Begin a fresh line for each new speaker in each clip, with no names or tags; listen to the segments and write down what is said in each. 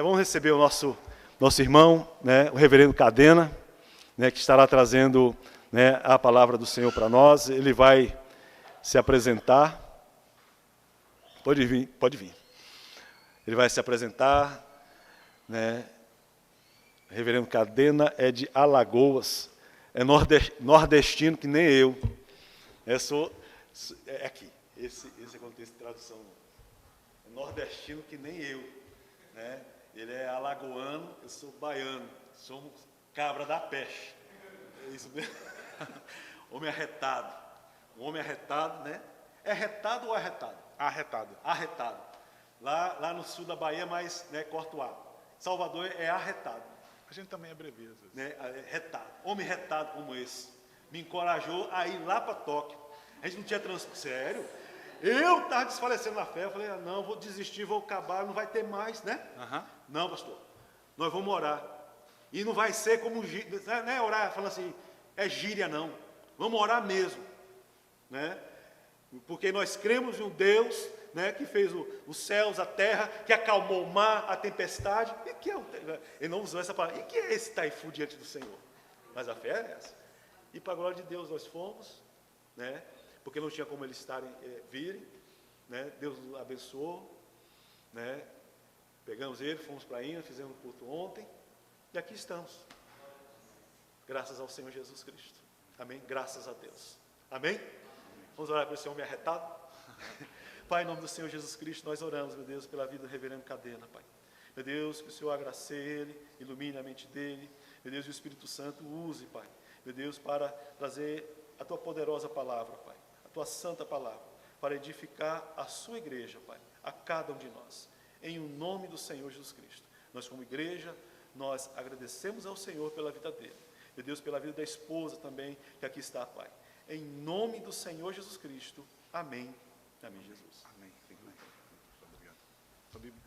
Vamos receber o nosso irmão, né, o reverendo Cadena, né, que estará trazendo, né, a palavra do Senhor para nós. Ele vai se apresentar. Pode vir, pode vir. Ele vai se apresentar, né? O reverendo Cadena é de Alagoas, é nordestino que nem eu. É aqui, esse é contexto de tradução. É nordestino que nem eu, né? Ele é alagoano, eu sou baiano, somos cabra da peste. É isso mesmo. Homem arretado. Um homem arretado, né? É retado ou arretado?
Arretado.
Arretado. Lá no sul da Bahia, mas, né, corta o A. Salvador é arretado.
A gente também abrevia às vezes.
Né? Retado. Homem retado como esse. Me encorajou a ir lá para Tóquio. A gente não tinha transporte. Sério? Eu estava desfalecendo na fé. Eu falei, não, vou desistir, vou acabar, não vai ter mais, né?
Uhum.
Não, pastor. Nós vamos orar. E não vai ser como gíria. Não é orar falando assim, é gíria, não. Vamos orar mesmo. Né? Porque nós cremos em um Deus, né, que fez os céus, a terra, que acalmou o mar, a tempestade. E que ele não usou essa palavra. E que é esse taifu diante do Senhor? Mas a fé é essa. E para a glória de Deus nós fomos, né, porque não tinha como eles virem. Né, Deus nos abençoou. Né, pegamos ele, fomos para a Índia, fizemos o culto ontem. E aqui estamos. Graças ao Senhor Jesus Cristo. Amém? Graças a Deus. Amém? Vamos orar para esse homem arretado? Pai, em nome do Senhor Jesus Cristo, nós oramos, meu Deus, pela vida do reverendo Cadena, Pai. Meu Deus, que o Senhor agracie ele, ilumine a mente dele. Meu Deus, e o Espírito Santo use, Pai. Meu Deus, para trazer a Tua poderosa palavra, Pai. A Tua santa palavra, para edificar a Sua igreja, Pai. A cada um de nós. Em o nome do Senhor Jesus Cristo. Nós, como igreja, nós agradecemos ao Senhor pela vida dele. Meu Deus, pela vida da esposa também, que aqui está, Pai. Em nome do Senhor Jesus Cristo. Amém. Amém, Jesus.
Amém. Obrigado.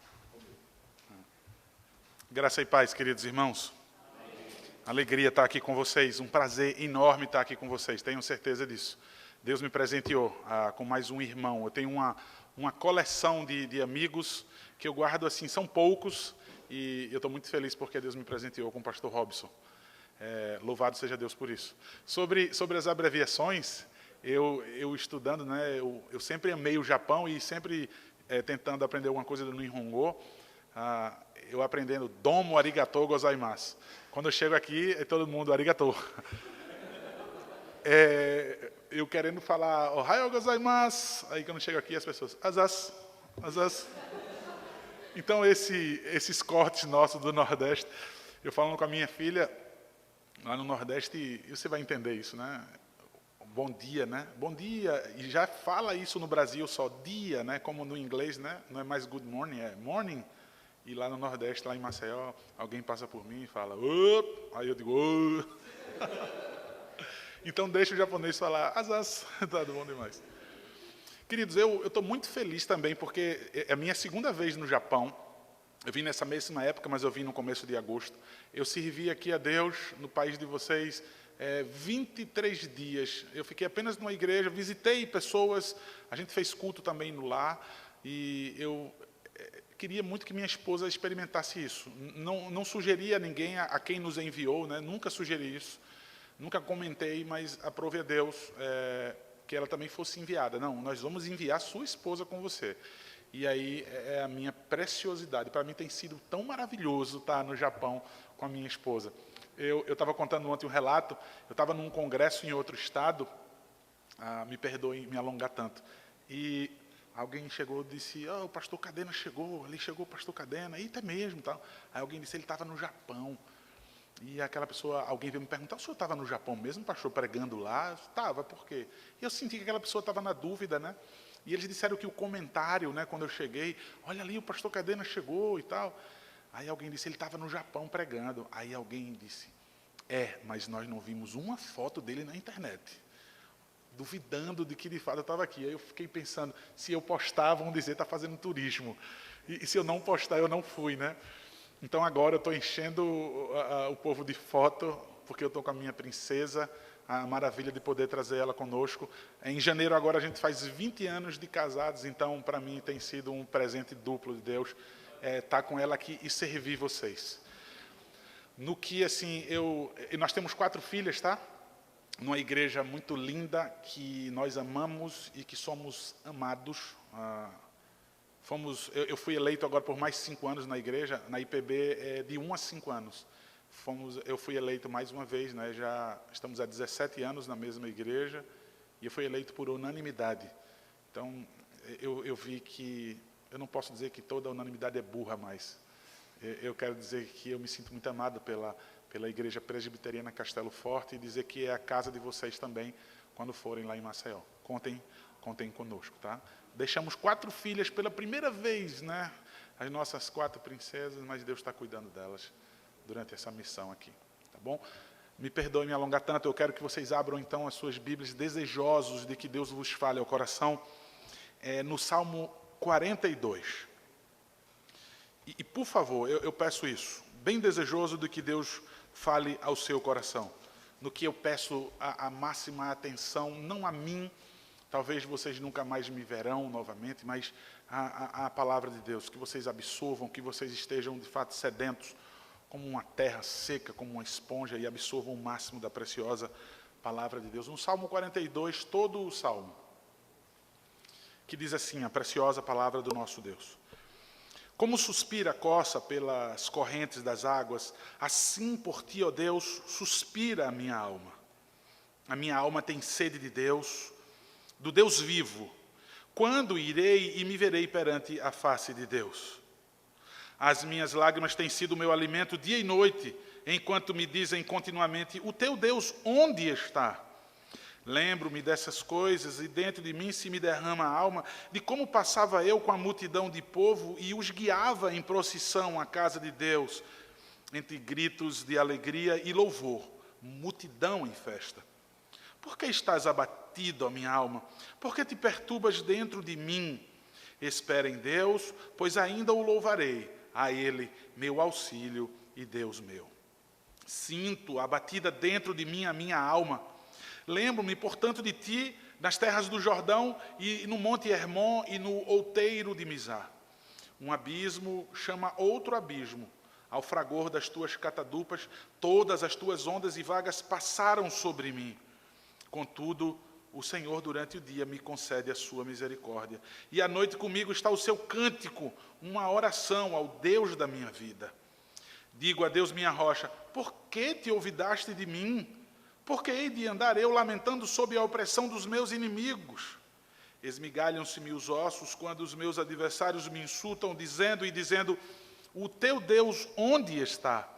Graça e paz, queridos irmãos. Amém. Alegria estar aqui com vocês. Um prazer enorme estar aqui com vocês. Tenho certeza disso. Deus me presenteou com mais um irmão. Eu tenho uma coleção de amigos que eu guardo assim, são poucos. E eu estou muito feliz porque Deus me presenteou com o pastor Robson. Louvado seja Deus por isso. Sobre as abreviações, eu estudando, né, eu sempre amei o Japão e sempre tentando aprender alguma coisa do Nihongo, eu aprendendo Domo Arigatou Gozaimasu. Quando eu chego aqui, é todo mundo Arigatou. Eu querendo falar Ohayou Gozaimasu, aí quando eu chego aqui as pessoas, Azas. Então esses cortes nossos do Nordeste, eu falando com a minha filha, lá no Nordeste, e você vai entender isso, né? Bom dia, né? Bom dia. E já fala isso no Brasil só dia, né? Como no inglês, né? Não é mais good morning, é morning. E lá no Nordeste, lá em Maceió, alguém passa por mim e fala, op! Aí eu digo, oh! Então deixa o japonês falar, asas, tá bom demais. Queridos, eu estou muito feliz também, porque é a minha segunda vez no Japão. Eu vim nessa mesma época, mas eu vim no começo de agosto. Eu servi aqui a Deus, no país de vocês, 23 dias. Eu fiquei apenas numa igreja, visitei pessoas, a gente fez culto também no lar, e eu queria muito que minha esposa experimentasse isso. Não sugeri a ninguém, a quem nos enviou, né? Nunca sugeri isso, nunca comentei, mas aprove a Deus que ela também fosse enviada. Não, nós vamos enviar sua esposa com você. E aí é a minha preciosidade. Para mim tem sido tão maravilhoso estar no Japão com a minha esposa. Eu estava contando ontem um relato, eu estava num congresso em outro estado, me perdoem me alongar tanto, e alguém chegou e disse, o pastor Cadena chegou, ali chegou o pastor Cadena, eita mesmo. Tal. Aí alguém disse, ele estava no Japão. E aquela pessoa, alguém veio me perguntar, o senhor estava no Japão mesmo, pastor, pregando lá? Estava, por quê? E eu senti que aquela pessoa estava na dúvida, né? E eles disseram que o comentário, né, quando eu cheguei, olha ali, o pastor Cadena chegou e tal. Aí alguém disse, ele estava no Japão pregando. Aí alguém disse, mas nós não vimos uma foto dele na internet. Duvidando de que de fato eu estava aqui. Aí eu fiquei pensando, se eu postar, vão dizer, está fazendo turismo. E se eu não postar, eu não fui, né? Então agora eu estou enchendo o povo de foto, porque eu estou com a minha princesa, a maravilha de poder trazer ela conosco. Em janeiro agora a gente faz 20 anos de casados, então para mim tem sido um presente duplo de Deus. estar com ela aqui e servir vocês. No que, assim, nós temos 4 filhas, tá? Numa igreja muito linda, que nós amamos e que somos amados. Eu fui eleito agora por mais 5 anos na igreja, na IPB de 1 a 5 anos. Eu fui eleito mais uma vez, né? Já estamos há 17 anos na mesma igreja, e eu fui eleito por unanimidade. Então, eu vi que, eu não posso dizer que toda unanimidade é burra, mas eu quero dizer que eu me sinto muito amado pela Igreja Presbiteriana Castelo Forte, e dizer que é a casa de vocês também, quando forem lá em Maceió. Contem conosco, tá? Deixamos 4 filhas pela primeira vez, né? As nossas 4 princesas, mas Deus está cuidando delas durante essa missão aqui, tá bom? Me perdoe me alongar tanto, eu quero que vocês abram então as suas Bíblias, desejosos de que Deus vos fale ao coração, no Salmo 42. E por favor, eu peço isso, bem desejoso de que Deus fale ao seu coração, no que eu peço a máxima atenção, não a mim, talvez vocês nunca mais me verão novamente, mas a palavra de Deus, que vocês absorvam, que vocês estejam de fato sedentos, como uma terra seca, como uma esponja, e absorvam o máximo da preciosa palavra de Deus. No Salmo 42, todo o Salmo, que diz assim, a preciosa palavra do nosso Deus. Como suspira a coça pelas correntes das águas, assim por ti, ó Deus, suspira a minha alma. A minha alma tem sede de Deus, do Deus vivo. Quando irei e me verei perante a face de Deus? As minhas lágrimas têm sido o meu alimento dia e noite, enquanto me dizem continuamente, o teu Deus onde está? Lembro-me dessas coisas e dentro de mim se me derrama a alma de como passava eu com a multidão de povo e os guiava em procissão à casa de Deus, entre gritos de alegria e louvor, multidão em festa. Por que estás abatido, ó minha alma? Por que te perturbas dentro de mim? Espera em Deus, pois ainda o louvarei, a Ele, meu auxílio e Deus meu. Sinto abatida dentro de mim a minha alma. Lembro-me, portanto, de ti, nas terras do Jordão, e no monte Hermon, e no outeiro de Mizar. Um abismo chama outro abismo. Ao fragor das tuas catadupas, todas as tuas ondas e vagas passaram sobre mim. Contudo, o Senhor, durante o dia, me concede a sua misericórdia. E à noite comigo está o seu cântico, uma oração ao Deus da minha vida. Digo a Deus, minha rocha, por que te olvidaste de mim? Por que hei de andar eu lamentando sob a opressão dos meus inimigos? Esmigalham-se-me os ossos quando os meus adversários me insultam, dizendo, o teu Deus onde está?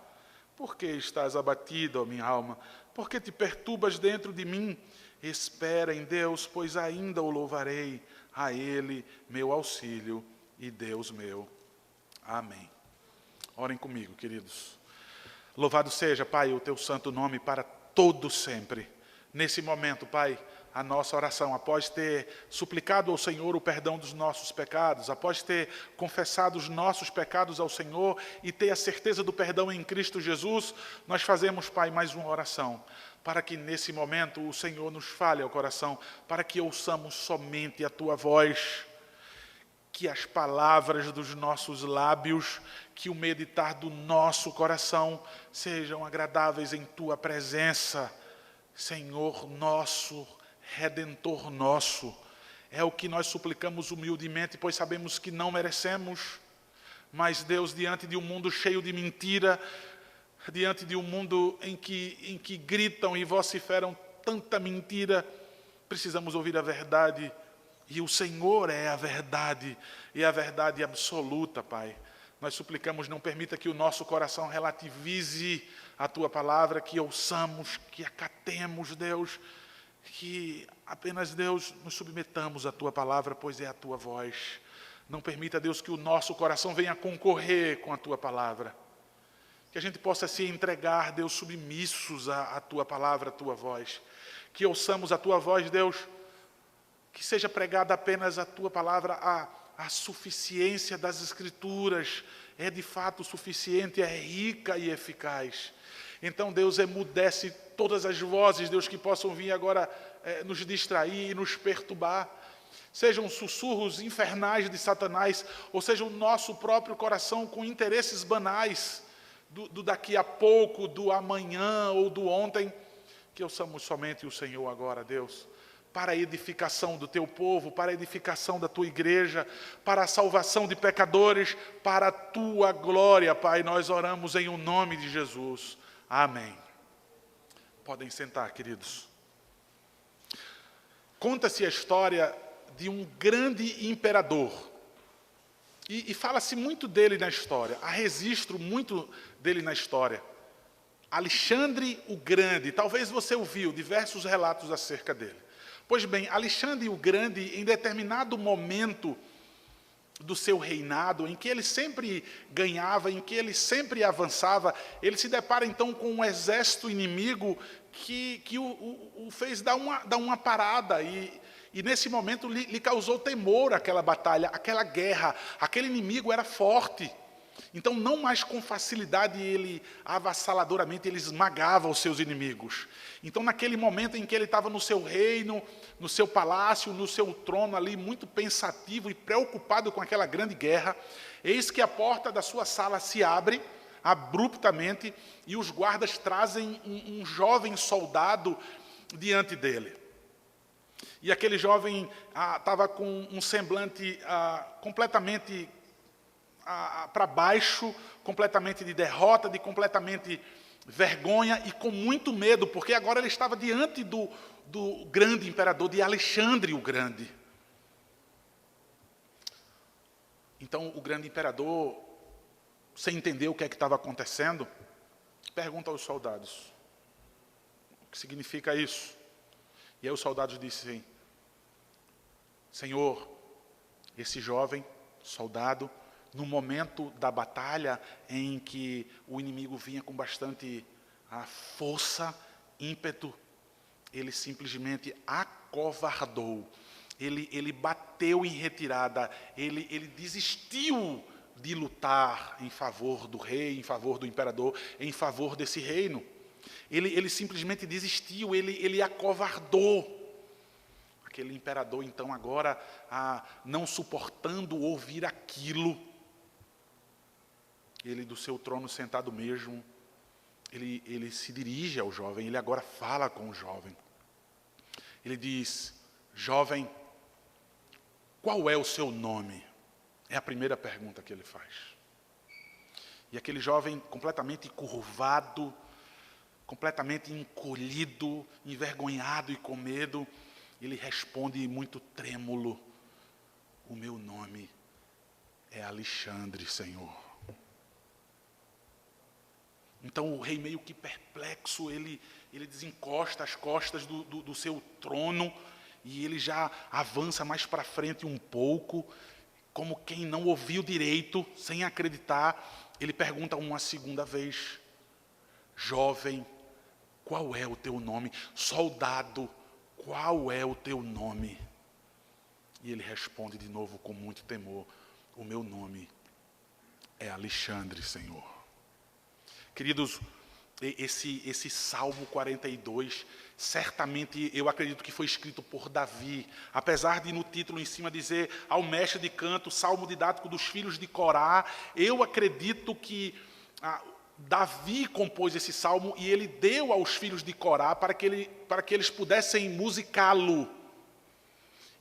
Por que estás abatida, ó minha alma? Por que te perturbas dentro de mim? Espera em Deus, pois ainda o louvarei, a Ele, meu auxílio e Deus meu. Amém. Orem comigo, queridos. Louvado seja, Pai, o teu santo nome para todo sempre. Nesse momento, Pai, a nossa oração, após ter suplicado ao Senhor o perdão dos nossos pecados, após ter confessado os nossos pecados ao Senhor e ter a certeza do perdão em Cristo Jesus, nós fazemos, Pai, mais uma oração, para que nesse momento o Senhor nos fale ao coração, para que ouçamos somente a Tua voz, que as palavras dos nossos lábios, que o meditar do nosso coração sejam agradáveis em Tua presença, Senhor nosso, Redentor nosso. É o que nós suplicamos humildemente, pois sabemos que não merecemos, mas Deus, diante de um mundo cheio de mentira, diante de um mundo em que gritam e vociferam tanta mentira, precisamos ouvir a verdade, e o Senhor é a verdade, e a verdade absoluta, Pai. Nós suplicamos, não permita que o nosso coração relativize a Tua palavra, que ouçamos, que acatemos, Deus, que apenas, Deus, nos submetamos à Tua palavra, pois é a Tua voz. Não permita, Deus, que o nosso coração venha concorrer com a Tua palavra. Que a gente possa se entregar, Deus, submissos à Tua palavra, à Tua voz. Que ouçamos a Tua voz, Deus, que seja pregada apenas a Tua palavra, a suficiência das Escrituras é de fato suficiente, é rica e eficaz. Então, Deus, emudece todas as vozes, Deus, que possam vir agora nos distrair e nos perturbar. sejam sussurros infernais de Satanás, ou seja o nosso próprio coração com interesses banais, do daqui a pouco, do amanhã ou do ontem, que ouçamos somente o Senhor agora, Deus, para a edificação do teu povo, para a edificação da tua igreja, para a salvação de pecadores, para a tua glória, Pai, nós oramos em o nome de Jesus. Amém. Podem sentar, queridos. Conta-se a história de um grande imperador, e fala-se muito dele na história, há registro muito dele na história. Alexandre o Grande, talvez você ouviu diversos relatos acerca dele. Pois bem, Alexandre o Grande, em determinado momento do seu reinado, em que ele sempre ganhava, em que ele sempre avançava, ele se depara então com um exército inimigo que o fez dar uma parada, e nesse momento lhe causou temor aquela batalha, aquela guerra, aquele inimigo era forte. Então, não mais com facilidade ele, avassaladoramente, ele esmagava os seus inimigos. Então, naquele momento em que ele estava no seu reino, no seu palácio, no seu trono ali, muito pensativo e preocupado com aquela grande guerra, eis que a porta da sua sala se abre abruptamente e os guardas trazem um jovem soldado diante dele. E aquele jovem estava com um semblante completamente para baixo, completamente de derrota, de completamente vergonha e com muito medo, porque agora ele estava diante do grande imperador, de Alexandre o Grande. Então o grande imperador, sem entender o que é que estava acontecendo, pergunta aos soldados: o que significa isso? E aí os soldados disseram: Senhor, esse jovem soldado, no momento da batalha em que o inimigo vinha com bastante força, ímpeto, ele simplesmente acovardou, ele bateu em retirada, ele desistiu de lutar em favor do rei, em favor do imperador, em favor desse reino. Ele simplesmente desistiu, ele acovardou. Aquele imperador, então, agora, não suportando ouvir aquilo, ele do seu trono sentado mesmo, ele se dirige ao jovem, ele agora fala com o jovem. Ele diz: jovem, qual é o seu nome? É a primeira pergunta que ele faz. E aquele jovem completamente curvado, completamente encolhido, envergonhado e com medo, ele responde muito trêmulo: o meu nome é Alexandre, Senhor. Então o rei, meio que perplexo, ele desencosta as costas do seu trono e ele já avança mais para frente um pouco, como quem não ouviu direito, sem acreditar. Ele pergunta uma segunda vez: jovem, qual é o teu nome? Soldado, qual é o teu nome? E ele responde de novo com muito temor: o meu nome é Alexandre, Senhor. Queridos, esse Salmo 42, certamente eu acredito que foi escrito por Davi, apesar de no título em cima dizer ao mestre de canto, Salmo didático dos filhos de Corá, eu acredito que Davi compôs esse salmo e ele deu aos filhos de Corá para que eles pudessem musicá-lo.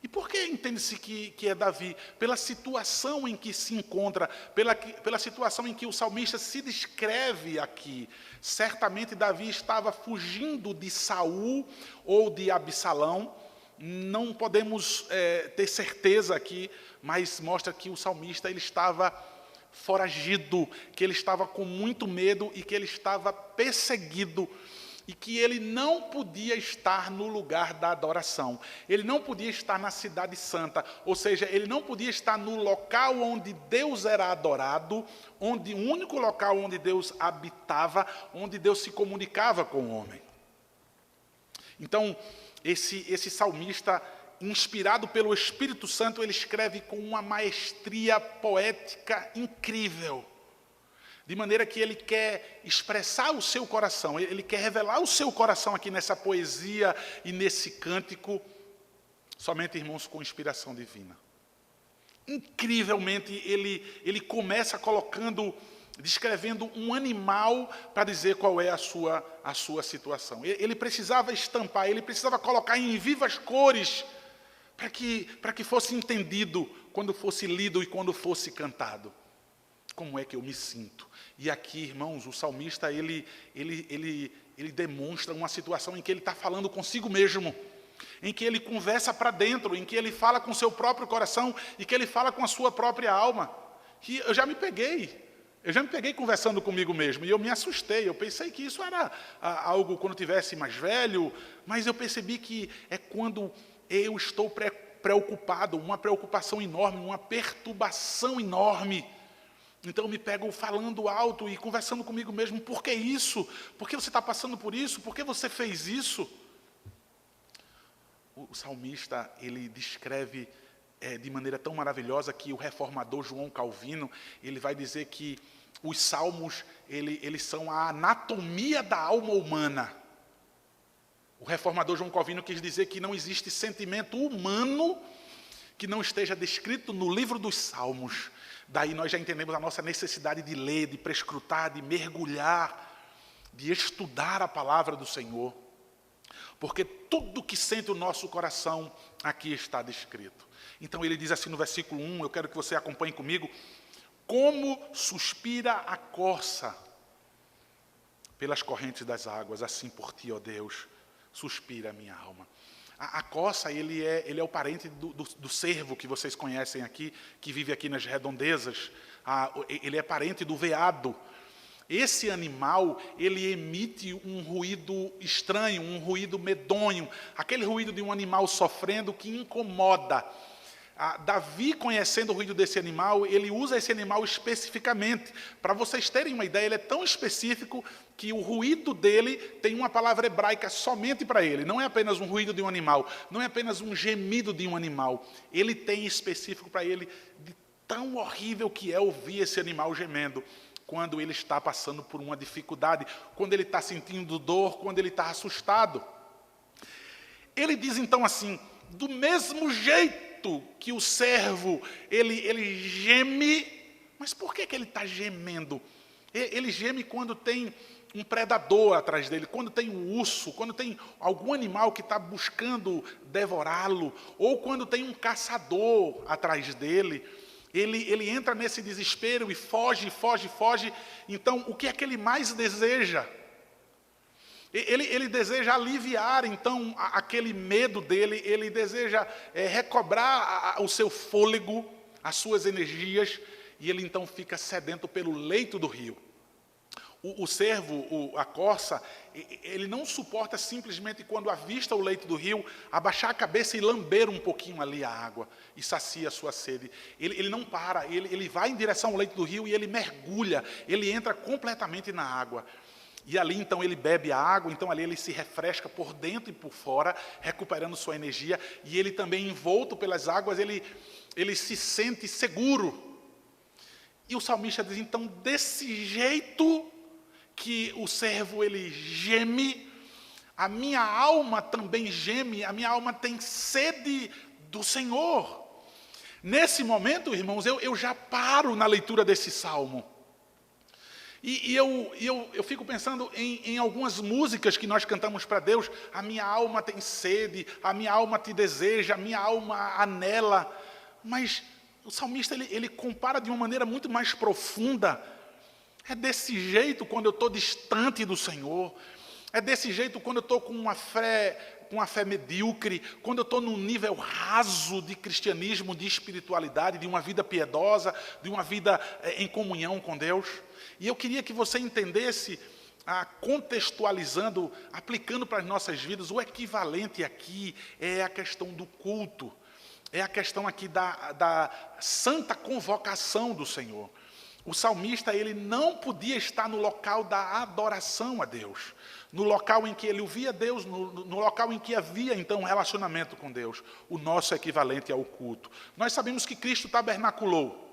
E por que entende-se que é Davi? Pela situação em que se encontra, pela situação em que o salmista se descreve aqui. Certamente Davi estava fugindo de Saul ou de Absalão, não podemos ter certeza aqui, mas mostra que o salmista ele estava foragido, que ele estava com muito medo e que ele estava perseguido, e que ele não podia estar no lugar da adoração. Ele não podia estar na cidade santa, ou seja, ele não podia estar no local onde Deus era adorado, o único local onde Deus habitava, onde Deus se comunicava com o homem. Então, esse salmista, inspirado pelo Espírito Santo, ele escreve com uma maestria poética incrível, de maneira que ele quer expressar o seu coração, ele quer revelar o seu coração aqui nessa poesia e nesse cântico, Somente, irmãos, com inspiração divina. Incrivelmente, ele começa descrevendo um animal para dizer qual é a sua situação. Ele precisava estampar, ele precisava colocar em vivas cores para que fosse entendido quando fosse lido e quando fosse cantado. Como é que eu me sinto? E aqui, irmãos, o salmista, ele demonstra uma situação em que ele está falando consigo mesmo, em que ele conversa para dentro, em que ele fala com o seu próprio coração e que ele fala com a sua própria alma. Que eu já me peguei conversando comigo mesmo e eu me assustei. Eu pensei que isso era algo quando eu tivesse mais velho, mas eu percebi que é quando eu estou preocupado, uma preocupação enorme, uma perturbação enorme. Então eu me pego falando alto e conversando comigo mesmo. Por que isso? Por que você está passando por isso? Por que você fez isso? O salmista, ele descreve de maneira tão maravilhosa que o reformador João Calvino, ele vai dizer que os salmos, eles são a anatomia da alma humana. O reformador João Calvino quis dizer que não existe sentimento humano que não esteja descrito no livro dos salmos. Daí nós já entendemos a nossa necessidade de ler, de prescrutar, de mergulhar, de estudar a palavra do Senhor. Porque tudo que sente o nosso coração aqui está descrito. Então ele diz assim no versículo 1, eu quero que você acompanhe comigo. Como suspira a corça pelas correntes das águas, assim por ti, ó Deus, suspira a minha alma. A corça, ele é o parente do cervo que vocês conhecem aqui, que vive aqui nas redondezas. Ele é parente do veado. Esse animal, ele emite um ruído estranho, um ruído medonho, aquele ruído de um animal sofrendo que incomoda. Davi, conhecendo o ruído desse animal, ele usa esse animal especificamente. Para vocês terem uma ideia, ele é tão específico que o ruído dele tem uma palavra hebraica somente para ele. Não é apenas um ruído de um animal, não é apenas um gemido de um animal. Ele tem específico para ele de tão horrível que é ouvir esse animal gemendo. Quando ele está passando por uma dificuldade, quando ele está sentindo dor, quando ele está assustado. Ele diz então assim, do mesmo jeito que o servo, ele geme, mas por que ele está gemendo? Ele geme quando tem um predador atrás dele, quando tem um urso, quando tem algum animal que está buscando devorá-lo, ou quando tem um caçador atrás dele. Ele entra nesse desespero e foge. Então, o que é que ele mais deseja? Ele deseja aliviar, então, aquele medo dele. Ele deseja recobrar o seu fôlego, as suas energias. E ele, então, fica sedento pelo leito do rio. O cervo, a corça, ele não suporta simplesmente quando avista o leito do rio, abaixar a cabeça e lamber um pouquinho ali a água e sacia a sua sede. Ele não para, ele vai em direção ao leito do rio e ele mergulha, ele entra completamente na água. E ali então ele bebe a água, então ali ele se refresca por dentro e por fora, recuperando sua energia. E ele também, envolto pelas águas, ele se sente seguro. E o salmista diz, então, desse jeito que o servo ele geme, a minha alma também geme, a minha alma tem sede do Senhor. Nesse momento, irmãos, eu já paro na leitura desse salmo. E eu fico pensando em algumas músicas que nós cantamos para Deus. A minha alma tem sede, a minha alma te deseja, a minha alma anela. Mas o salmista ele compara de uma maneira muito mais profunda. É desse jeito quando eu estou distante do Senhor. É desse jeito quando eu estou com uma fé medíocre, quando eu estou num nível raso de cristianismo, de espiritualidade, de uma vida piedosa, de uma vida em comunhão com Deus. E eu queria que você entendesse, contextualizando, aplicando para as nossas vidas, o equivalente aqui é a questão do culto. É a questão aqui da santa convocação do Senhor. O salmista, ele não podia estar no local da adoração a Deus, no local em que ele ouvia Deus, no local em que havia, então, um relacionamento com Deus. O nosso equivalente ao culto. Nós sabemos que Cristo tabernaculou,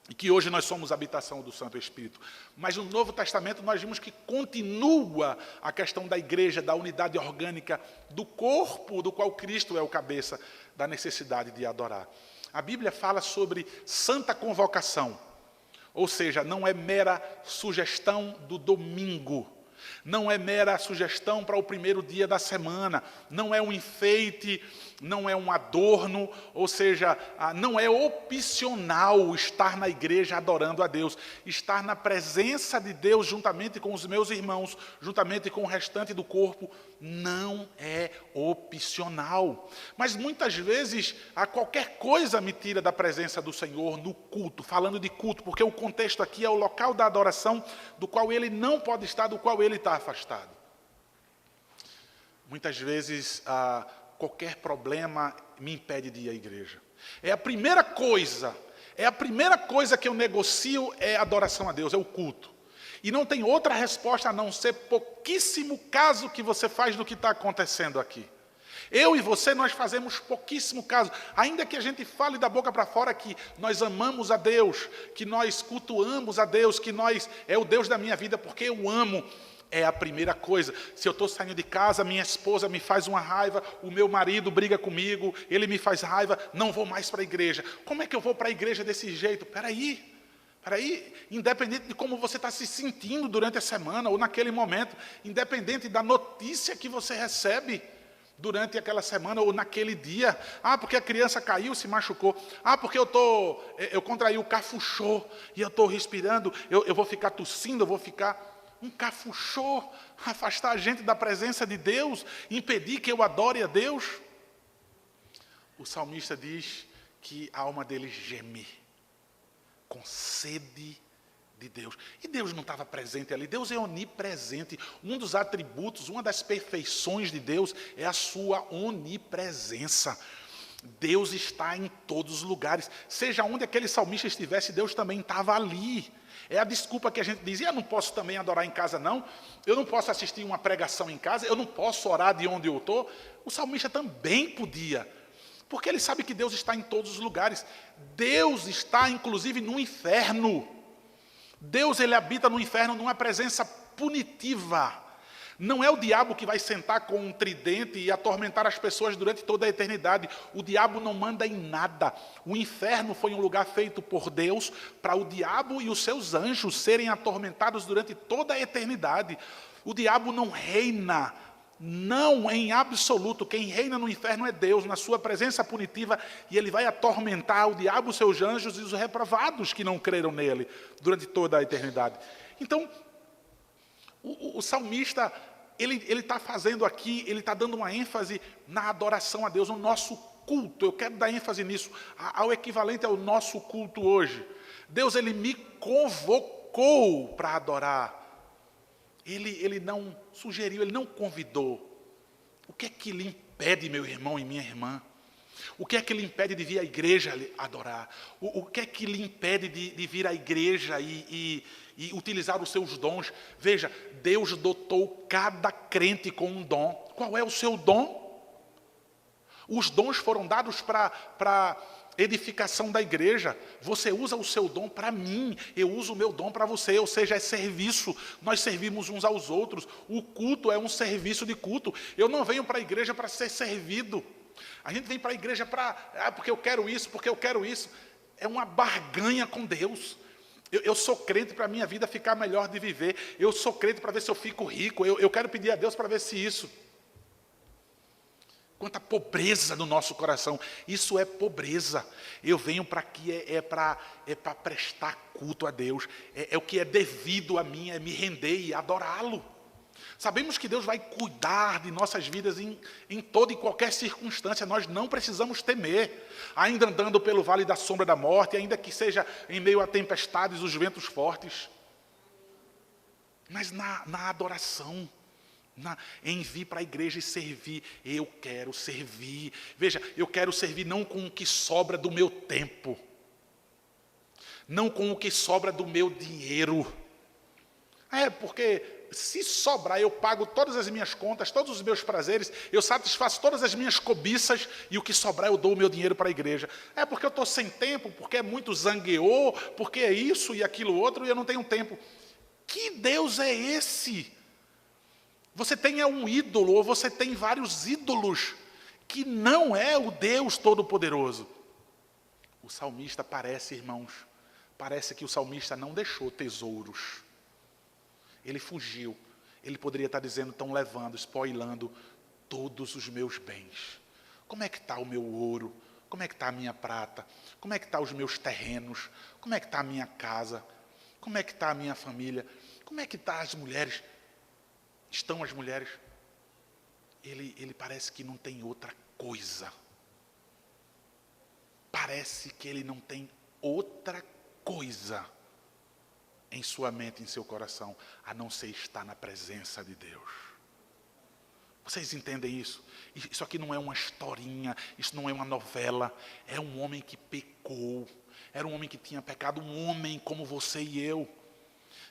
e que hoje nós somos habitação do Santo Espírito. Mas no Novo Testamento nós vimos que continua a questão da igreja, da unidade orgânica, do corpo do qual Cristo é o cabeça. da necessidade de adorar. A Bíblia fala sobre santa convocação, ou seja, não é mera sugestão do domingo, não é mera sugestão para o primeiro dia da semana, não é um enfeite, não é um adorno, ou seja, não é opcional estar na igreja adorando a Deus. Estar na presença de Deus juntamente com os meus irmãos, juntamente com o restante do corpo, não é opcional. Mas muitas vezes, qualquer coisa me tira da presença do Senhor no culto, falando de culto, porque o contexto aqui é o local da adoração, do qual ele não pode estar, do qual ele está afastado. Muitas vezes, qualquer problema me impede de ir à igreja. É a primeira coisa que eu negocio é a adoração a Deus, é o culto. E não tem outra resposta a não ser pouquíssimo caso que você faz do que está acontecendo aqui. Eu e você, nós fazemos pouquíssimo caso. Ainda que a gente fale da boca para fora que nós amamos a Deus, que nós cultuamos a Deus, que nós é o Deus da minha vida porque eu amo. É a primeira coisa. Se eu estou saindo de casa, minha esposa me faz uma raiva, o meu marido briga comigo, ele me faz raiva, não vou mais para a igreja. Como é que eu vou para a igreja desse jeito? Peraí, independente de como você está se sentindo durante a semana ou naquele momento, independente da notícia que você recebe durante aquela semana ou naquele dia. Porque a criança caiu, se machucou. Porque eu contraí o cafuchô e eu estou respirando, eu vou ficar tossindo, eu vou ficar... Um cafuchô, afastar a gente da presença de Deus, impedir que eu adore a Deus. O salmista diz que a alma dele geme, com sede de Deus. E Deus não estava presente ali, Deus é onipresente. Um dos atributos, uma das perfeições de Deus é a sua onipresença. Deus está em todos os lugares. Seja onde aquele salmista estivesse, Deus também estava ali. É a desculpa que a gente diz, eu não posso também adorar em casa não, eu não posso assistir uma pregação em casa, eu não posso orar de onde eu estou. O salmista também podia, porque ele sabe que Deus está em todos os lugares. Deus está inclusive no inferno. Deus, ele habita no inferno numa presença punitiva. Não é o diabo que vai sentar com um tridente e atormentar as pessoas durante toda a eternidade. O diabo não manda em nada. O inferno foi um lugar feito por Deus para o diabo e os seus anjos serem atormentados durante toda a eternidade. O diabo não reina, não em absoluto. Quem reina no inferno é Deus, na sua presença punitiva, e ele vai atormentar o diabo, os seus anjos e os reprovados que não creram nele durante toda a eternidade. Então, o salmista, ele está fazendo aqui, ele está dando uma ênfase na adoração a Deus, no nosso culto. Eu quero dar ênfase nisso, ao equivalente ao nosso culto hoje. Deus, ele me convocou para adorar. Ele não sugeriu, ele não convidou. O que é que lhe impede, meu irmão e minha irmã? O que é que lhe impede de vir à igreja adorar? O que é que lhe impede de vir à igreja e utilizar os seus dons? Veja, Deus dotou cada crente com um dom. Qual é o seu dom? Os dons foram dados para edificação da igreja. Você usa o seu dom para mim, eu uso o meu dom para você, ou seja, é serviço. Nós servimos uns aos outros. O culto é um serviço de culto. Eu não venho para a igreja para ser servido. A gente vem para a igreja porque eu quero isso, porque eu quero isso. É uma barganha com Deus. Eu sou crente para a minha vida ficar melhor de viver. Eu sou crente para ver se eu fico rico. Eu quero pedir a Deus para ver se isso. Quanta pobreza no nosso coração. Isso é pobreza. Eu venho para aqui, é para prestar culto a Deus. É o que é devido a mim, é me render e adorá-lo. Sabemos que Deus vai cuidar de nossas vidas em toda e qualquer circunstância. Nós não precisamos temer. Ainda andando pelo vale da sombra da morte, ainda que seja em meio a tempestades, os ventos fortes. Mas na adoração, em vir para a igreja e servir, eu quero servir. Veja, eu quero servir não com o que sobra do meu tempo, não com o que sobra do meu dinheiro. Porque se sobrar, eu pago todas as minhas contas, todos os meus prazeres, eu satisfaço todas as minhas cobiças, e o que sobrar eu dou o meu dinheiro para a igreja. Porque eu estou sem tempo, porque é muito zangueô, porque é isso e aquilo outro, e eu não tenho tempo. Que Deus é esse? Você tem um ídolo, ou você tem vários ídolos, que não é o Deus Todo-Poderoso. O salmista parece, irmãos, parece que o salmista não deixou tesouros. Ele fugiu. Ele poderia estar dizendo, estão levando, spoilando todos os meus bens. Como é que está o meu ouro? Como é que está a minha prata? Como é que estão os meus terrenos? Como é que está a minha casa? Como é que está a minha família? Como é que estão as mulheres? Estão as mulheres? Ele parece que não tem outra coisa. Parece que ele não tem outra coisa em sua mente, em seu coração, a não ser estar na presença de Deus. Vocês entendem isso? Isso aqui não é uma historinha, isso não é uma novela. É um homem que pecou. Era um homem que tinha pecado, um homem como você e eu.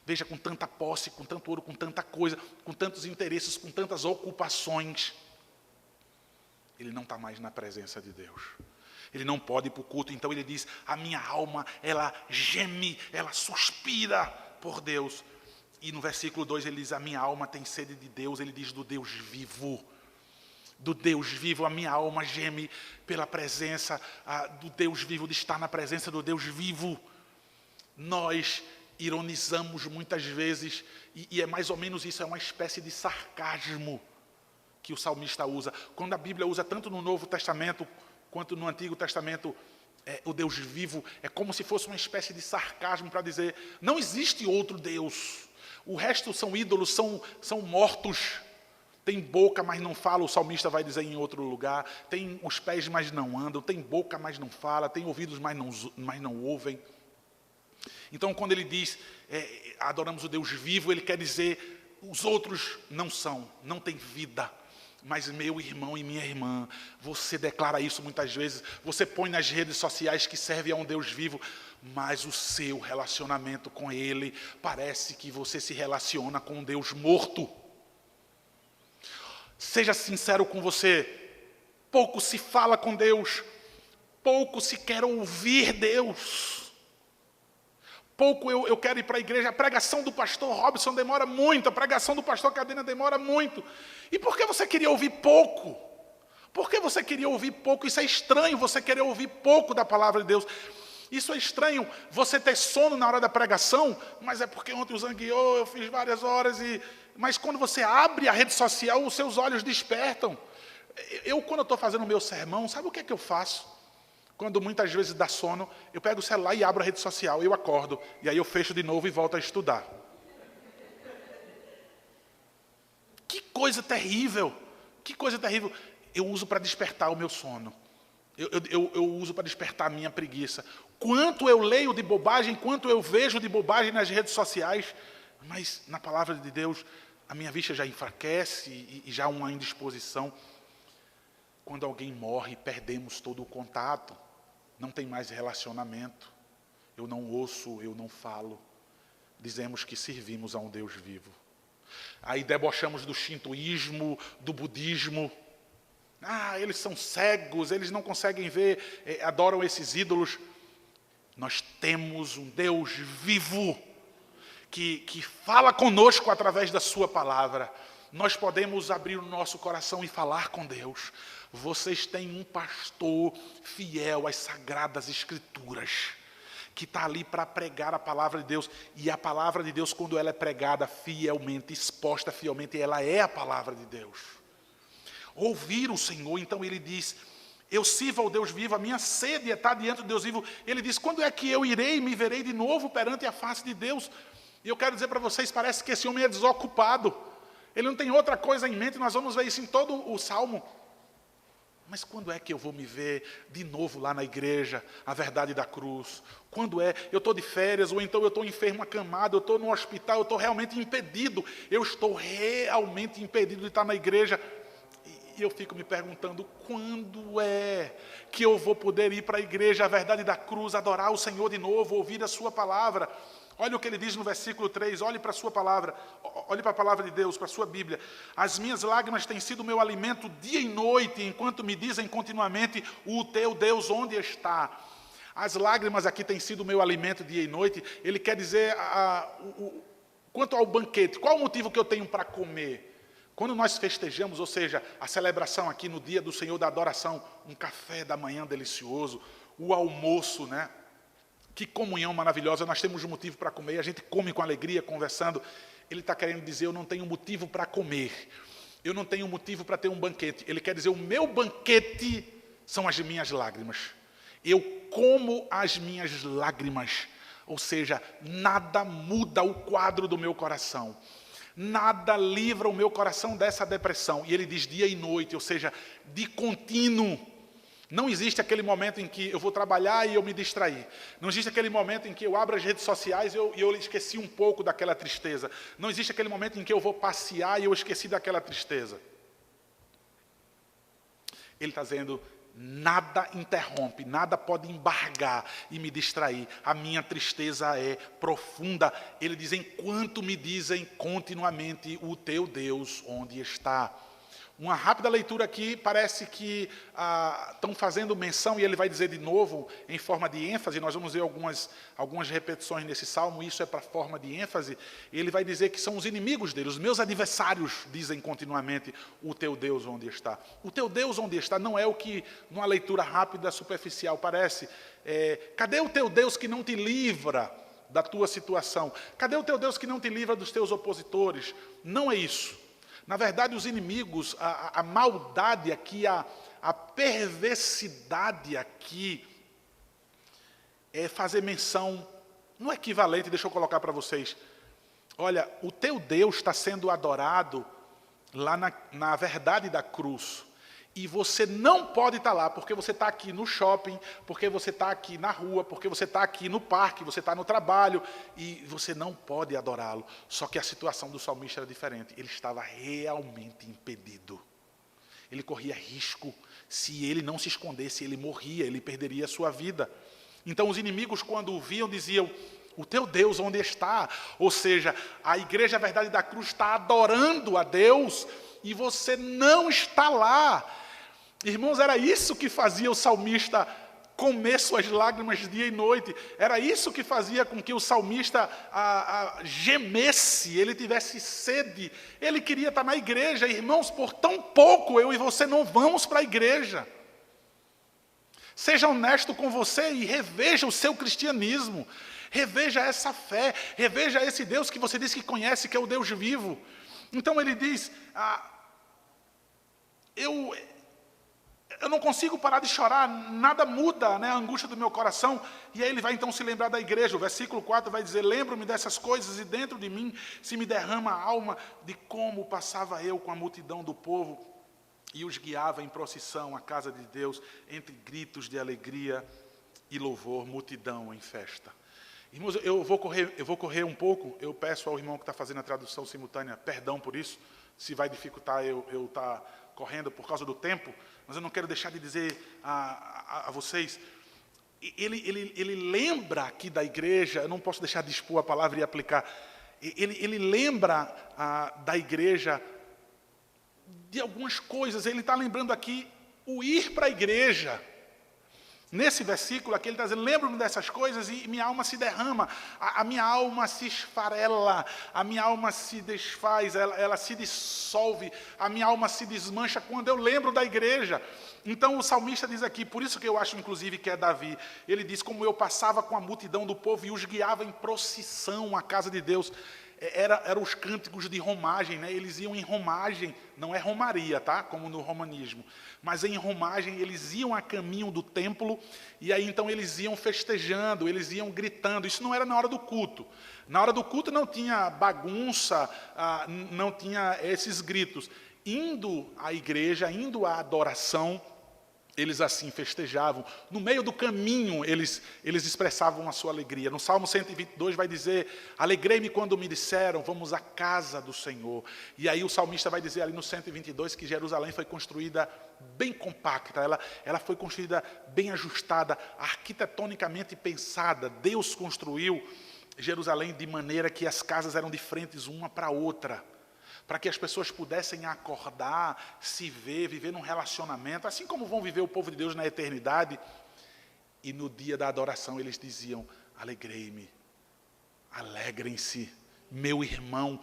Veja, com tanta posse, com tanto ouro, com tanta coisa, com tantos interesses, com tantas ocupações. Ele não está mais na presença de Deus. Ele não pode ir para o culto, então ele diz, a minha alma, ela geme, ela suspira por Deus. E no versículo 2 ele diz, a minha alma tem sede de Deus, ele diz do Deus vivo. Do Deus vivo, a minha alma geme pela presença do Deus vivo, de estar na presença do Deus vivo. Nós ironizamos muitas vezes, e é mais ou menos isso, é uma espécie de sarcasmo que o salmista usa. Quando a Bíblia usa tanto no Novo Testamento, quanto no Antigo Testamento, o Deus vivo, é como se fosse uma espécie de sarcasmo para dizer, não existe outro Deus. O resto são ídolos, são mortos. Tem boca, mas não fala, o salmista vai dizer em outro lugar. Tem os pés, mas não andam. Tem boca, mas não fala. Tem ouvidos, mas não ouvem. Então, quando ele diz, adoramos o Deus vivo, ele quer dizer, os outros não têm vida. Mas meu irmão e minha irmã, você declara isso muitas vezes, você põe nas redes sociais que serve a um Deus vivo, mas o seu relacionamento com Ele parece que você se relaciona com um Deus morto. Seja sincero com você, pouco se fala com Deus, pouco se quer ouvir Deus. Pouco eu quero ir para a igreja, a pregação do pastor Robson demora muito, a pregação do pastor Cadena demora muito. E por que você queria ouvir pouco? Por que você queria ouvir pouco? Isso é estranho, você querer ouvir pouco da palavra de Deus. Isso é estranho, você ter sono na hora da pregação, mas é porque ontem o zangueou, eu fiz várias horas, mas quando você abre a rede social, os seus olhos despertam. Quando eu estou fazendo o meu sermão, sabe o que é que eu faço? Quando muitas vezes dá sono, eu pego o celular e abro a rede social, eu acordo, e aí eu fecho de novo e volto a estudar. Que coisa terrível, que coisa terrível. Eu uso para despertar o meu sono. Eu uso para despertar a minha preguiça. Quanto eu leio de bobagem, quanto eu vejo de bobagem nas redes sociais, mas na palavra de Deus, a minha vista já enfraquece e já há uma indisposição. Quando alguém morre, perdemos todo o contato. Não tem mais relacionamento. Eu não ouço, eu não falo. Dizemos que servimos a um Deus vivo. Aí debochamos do shintoísmo, do budismo. Eles são cegos, eles não conseguem ver, adoram esses ídolos. Nós temos um Deus vivo, que fala conosco através da sua palavra. Nós podemos abrir o nosso coração e falar com Deus. Vocês têm um pastor fiel às sagradas escrituras, que está ali para pregar a palavra de Deus. E a palavra de Deus, quando ela é pregada fielmente, exposta fielmente, ela é a palavra de Deus. Ouvir o Senhor, então ele diz, eu sirvo ao Deus vivo, a minha sede é estar diante do Deus vivo. Ele diz, quando é que eu irei e me verei de novo perante a face de Deus? E eu quero dizer para vocês, parece que esse homem é desocupado. Ele não tem outra coisa em mente, nós vamos ver isso em todo o Salmo. Mas quando é que eu vou me ver de novo lá na igreja, a verdade da cruz? Quando é? Eu estou de férias, ou então eu estou enfermo, acamado, eu estou no hospital, eu estou realmente impedido. Eu estou realmente impedido de estar na igreja. E eu fico me perguntando, quando é que eu vou poder ir para a igreja, a verdade da cruz, adorar o Senhor de novo, ouvir a sua palavra? Olha o que ele diz no versículo 3, olhe para a sua palavra, olhe para a palavra de Deus, para a sua Bíblia. As minhas lágrimas têm sido o meu alimento dia e noite, enquanto me dizem continuamente, o teu Deus onde está? As lágrimas aqui têm sido o meu alimento dia e noite. Ele quer dizer, quanto ao banquete, qual o motivo que eu tenho para comer? Quando nós festejamos, ou seja, a celebração aqui no dia do Senhor da adoração, um café da manhã delicioso, o almoço, né? Que comunhão maravilhosa, nós temos motivo para comer, a gente come com alegria, conversando. Ele está querendo dizer, eu não tenho motivo para comer, eu não tenho motivo para ter um banquete. Ele quer dizer, o meu banquete são as minhas lágrimas. Eu como as minhas lágrimas, ou seja, nada muda o quadro do meu coração. Nada livra o meu coração dessa depressão. E ele diz dia e noite, ou seja, de contínuo. Não existe aquele momento em que eu vou trabalhar e eu me distrair. Não existe aquele momento em que eu abro as redes sociais e eu esqueci um pouco daquela tristeza. Não existe aquele momento em que eu vou passear e eu esqueci daquela tristeza. Ele está dizendo, nada interrompe, nada pode embargar e me distrair. A minha tristeza é profunda. Ele diz, enquanto me dizem continuamente, o teu Deus onde está? Uma rápida leitura aqui, parece que estão fazendo menção, e ele vai dizer de novo, em forma de ênfase, nós vamos ver algumas repetições nesse salmo, isso é para forma de ênfase, ele vai dizer que são os inimigos dele, os meus adversários dizem continuamente, o teu Deus onde está. O teu Deus onde está não é o que, numa leitura rápida, superficial, parece. Cadê o teu Deus que não te livra da tua situação? Cadê o teu Deus que não te livra dos teus opositores? Não é isso. Na verdade, os inimigos, a maldade aqui, a perversidade aqui, é fazer menção, no equivalente, deixa eu colocar para vocês. Olha, o teu Deus está sendo adorado lá na verdade da cruz. E você não pode estar lá, porque você está aqui no shopping, porque você está aqui na rua, porque você está aqui no parque, você está no trabalho, e você não pode adorá-lo. Só que a situação do salmista era diferente. Ele estava realmente impedido. Ele corria risco. Se ele não se escondesse, ele morria, ele perderia a sua vida. Então os inimigos, quando o viam, diziam, o teu Deus onde está? Ou seja, a igreja a verdade da cruz está adorando a Deus, e você não está lá. Irmãos, era isso que fazia o salmista comer suas lágrimas dia e noite. Era isso que fazia com que o salmista gemesse, ele tivesse sede. Ele queria estar na igreja. Irmãos, por tão pouco eu e você não vamos para a igreja. Seja honesto com você e reveja o seu cristianismo. Reveja essa fé. Reveja esse Deus que você diz que conhece, que é o Deus vivo. Então ele diz, eu não consigo parar de chorar, nada muda, né, a angústia do meu coração. E aí ele vai então se lembrar da igreja. O versículo 4 vai dizer, lembro-me dessas coisas e dentro de mim se me derrama a alma de como passava eu com a multidão do povo e os guiava em procissão à casa de Deus, entre gritos de alegria e louvor, multidão em festa. Irmãos, eu vou correr um pouco. Eu peço ao irmão que está fazendo a tradução simultânea perdão por isso, se vai dificultar eu estar correndo por causa do tempo, mas eu não quero deixar de dizer a vocês, ele lembra aqui da igreja, eu não posso deixar de expor a palavra e aplicar, ele lembra da igreja de algumas coisas. Ele está lembrando aqui o ir para a igreja. Nesse versículo aqui ele está dizendo, lembro-me dessas coisas e minha alma se derrama, a minha alma se esfarela, a minha alma se desfaz, ela se dissolve, a minha alma se desmancha quando eu lembro da igreja. Então o salmista diz aqui, por isso que eu acho inclusive que é Davi, ele diz, como eu passava com a multidão do povo e os guiava em procissão à casa de Deus. Eram os cânticos de romagem, né? Eles iam em romagem, não é romaria, tá? Como no romanismo, mas em romagem eles iam a caminho do templo, e aí então eles iam festejando, eles iam gritando. Isso não era na hora do culto. Na hora do culto não tinha bagunça, não tinha esses gritos. Indo à igreja, indo à adoração, eles assim festejavam. No meio do caminho, eles expressavam a sua alegria. No Salmo 122 vai dizer, alegrei-me quando me disseram, vamos à casa do Senhor. E aí o salmista vai dizer ali no 122 que Jerusalém foi construída bem compacta, ela foi construída bem ajustada, arquitetonicamente pensada. Deus construiu Jerusalém de maneira que as casas eram de frentes uma para a outra, para que as pessoas pudessem acordar, se ver, viver num relacionamento, assim como vão viver o povo de Deus na eternidade. E no dia da adoração eles diziam, alegrei-me, alegrem-se, meu irmão.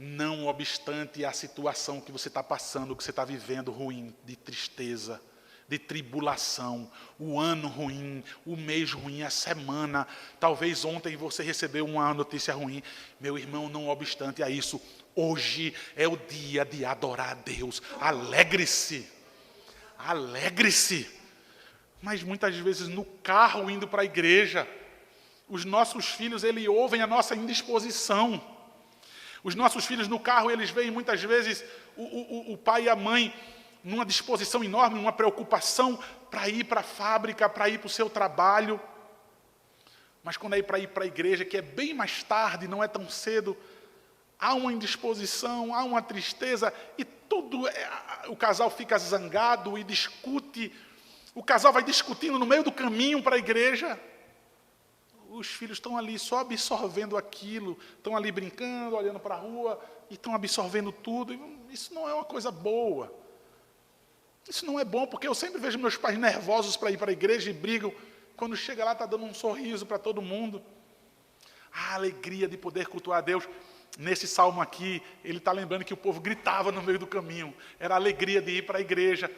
Não obstante a situação que você está passando, que você está vivendo ruim, de tristeza, de tribulação, o ano ruim, o mês ruim, a semana. Talvez ontem você recebeu uma notícia ruim. Meu irmão, não obstante a isso, hoje é o dia de adorar a Deus. Alegre-se. Alegre-se. Mas muitas vezes no carro indo para a igreja, os nossos filhos, eles ouvem a nossa indisposição. Os nossos filhos no carro, eles veem muitas vezes o pai e a mãe numa disposição enorme, numa preocupação para ir para a fábrica, para ir para o seu trabalho. Mas quando é para ir para a igreja, que é bem mais tarde, não é tão cedo, há uma indisposição, há uma tristeza, e tudo, o casal fica zangado e discute. O casal vai discutindo no meio do caminho para a igreja. Os filhos estão ali só absorvendo aquilo, estão ali brincando, olhando para a rua, e estão absorvendo tudo. Isso não é uma coisa boa. Isso não é bom, porque eu sempre vejo meus pais nervosos para ir para a igreja e brigam. Quando chega lá, está dando um sorriso para todo mundo. A alegria de poder cultuar a Deus. Nesse salmo aqui, ele está lembrando que o povo gritava no meio do caminho. Era a alegria de ir para a igreja.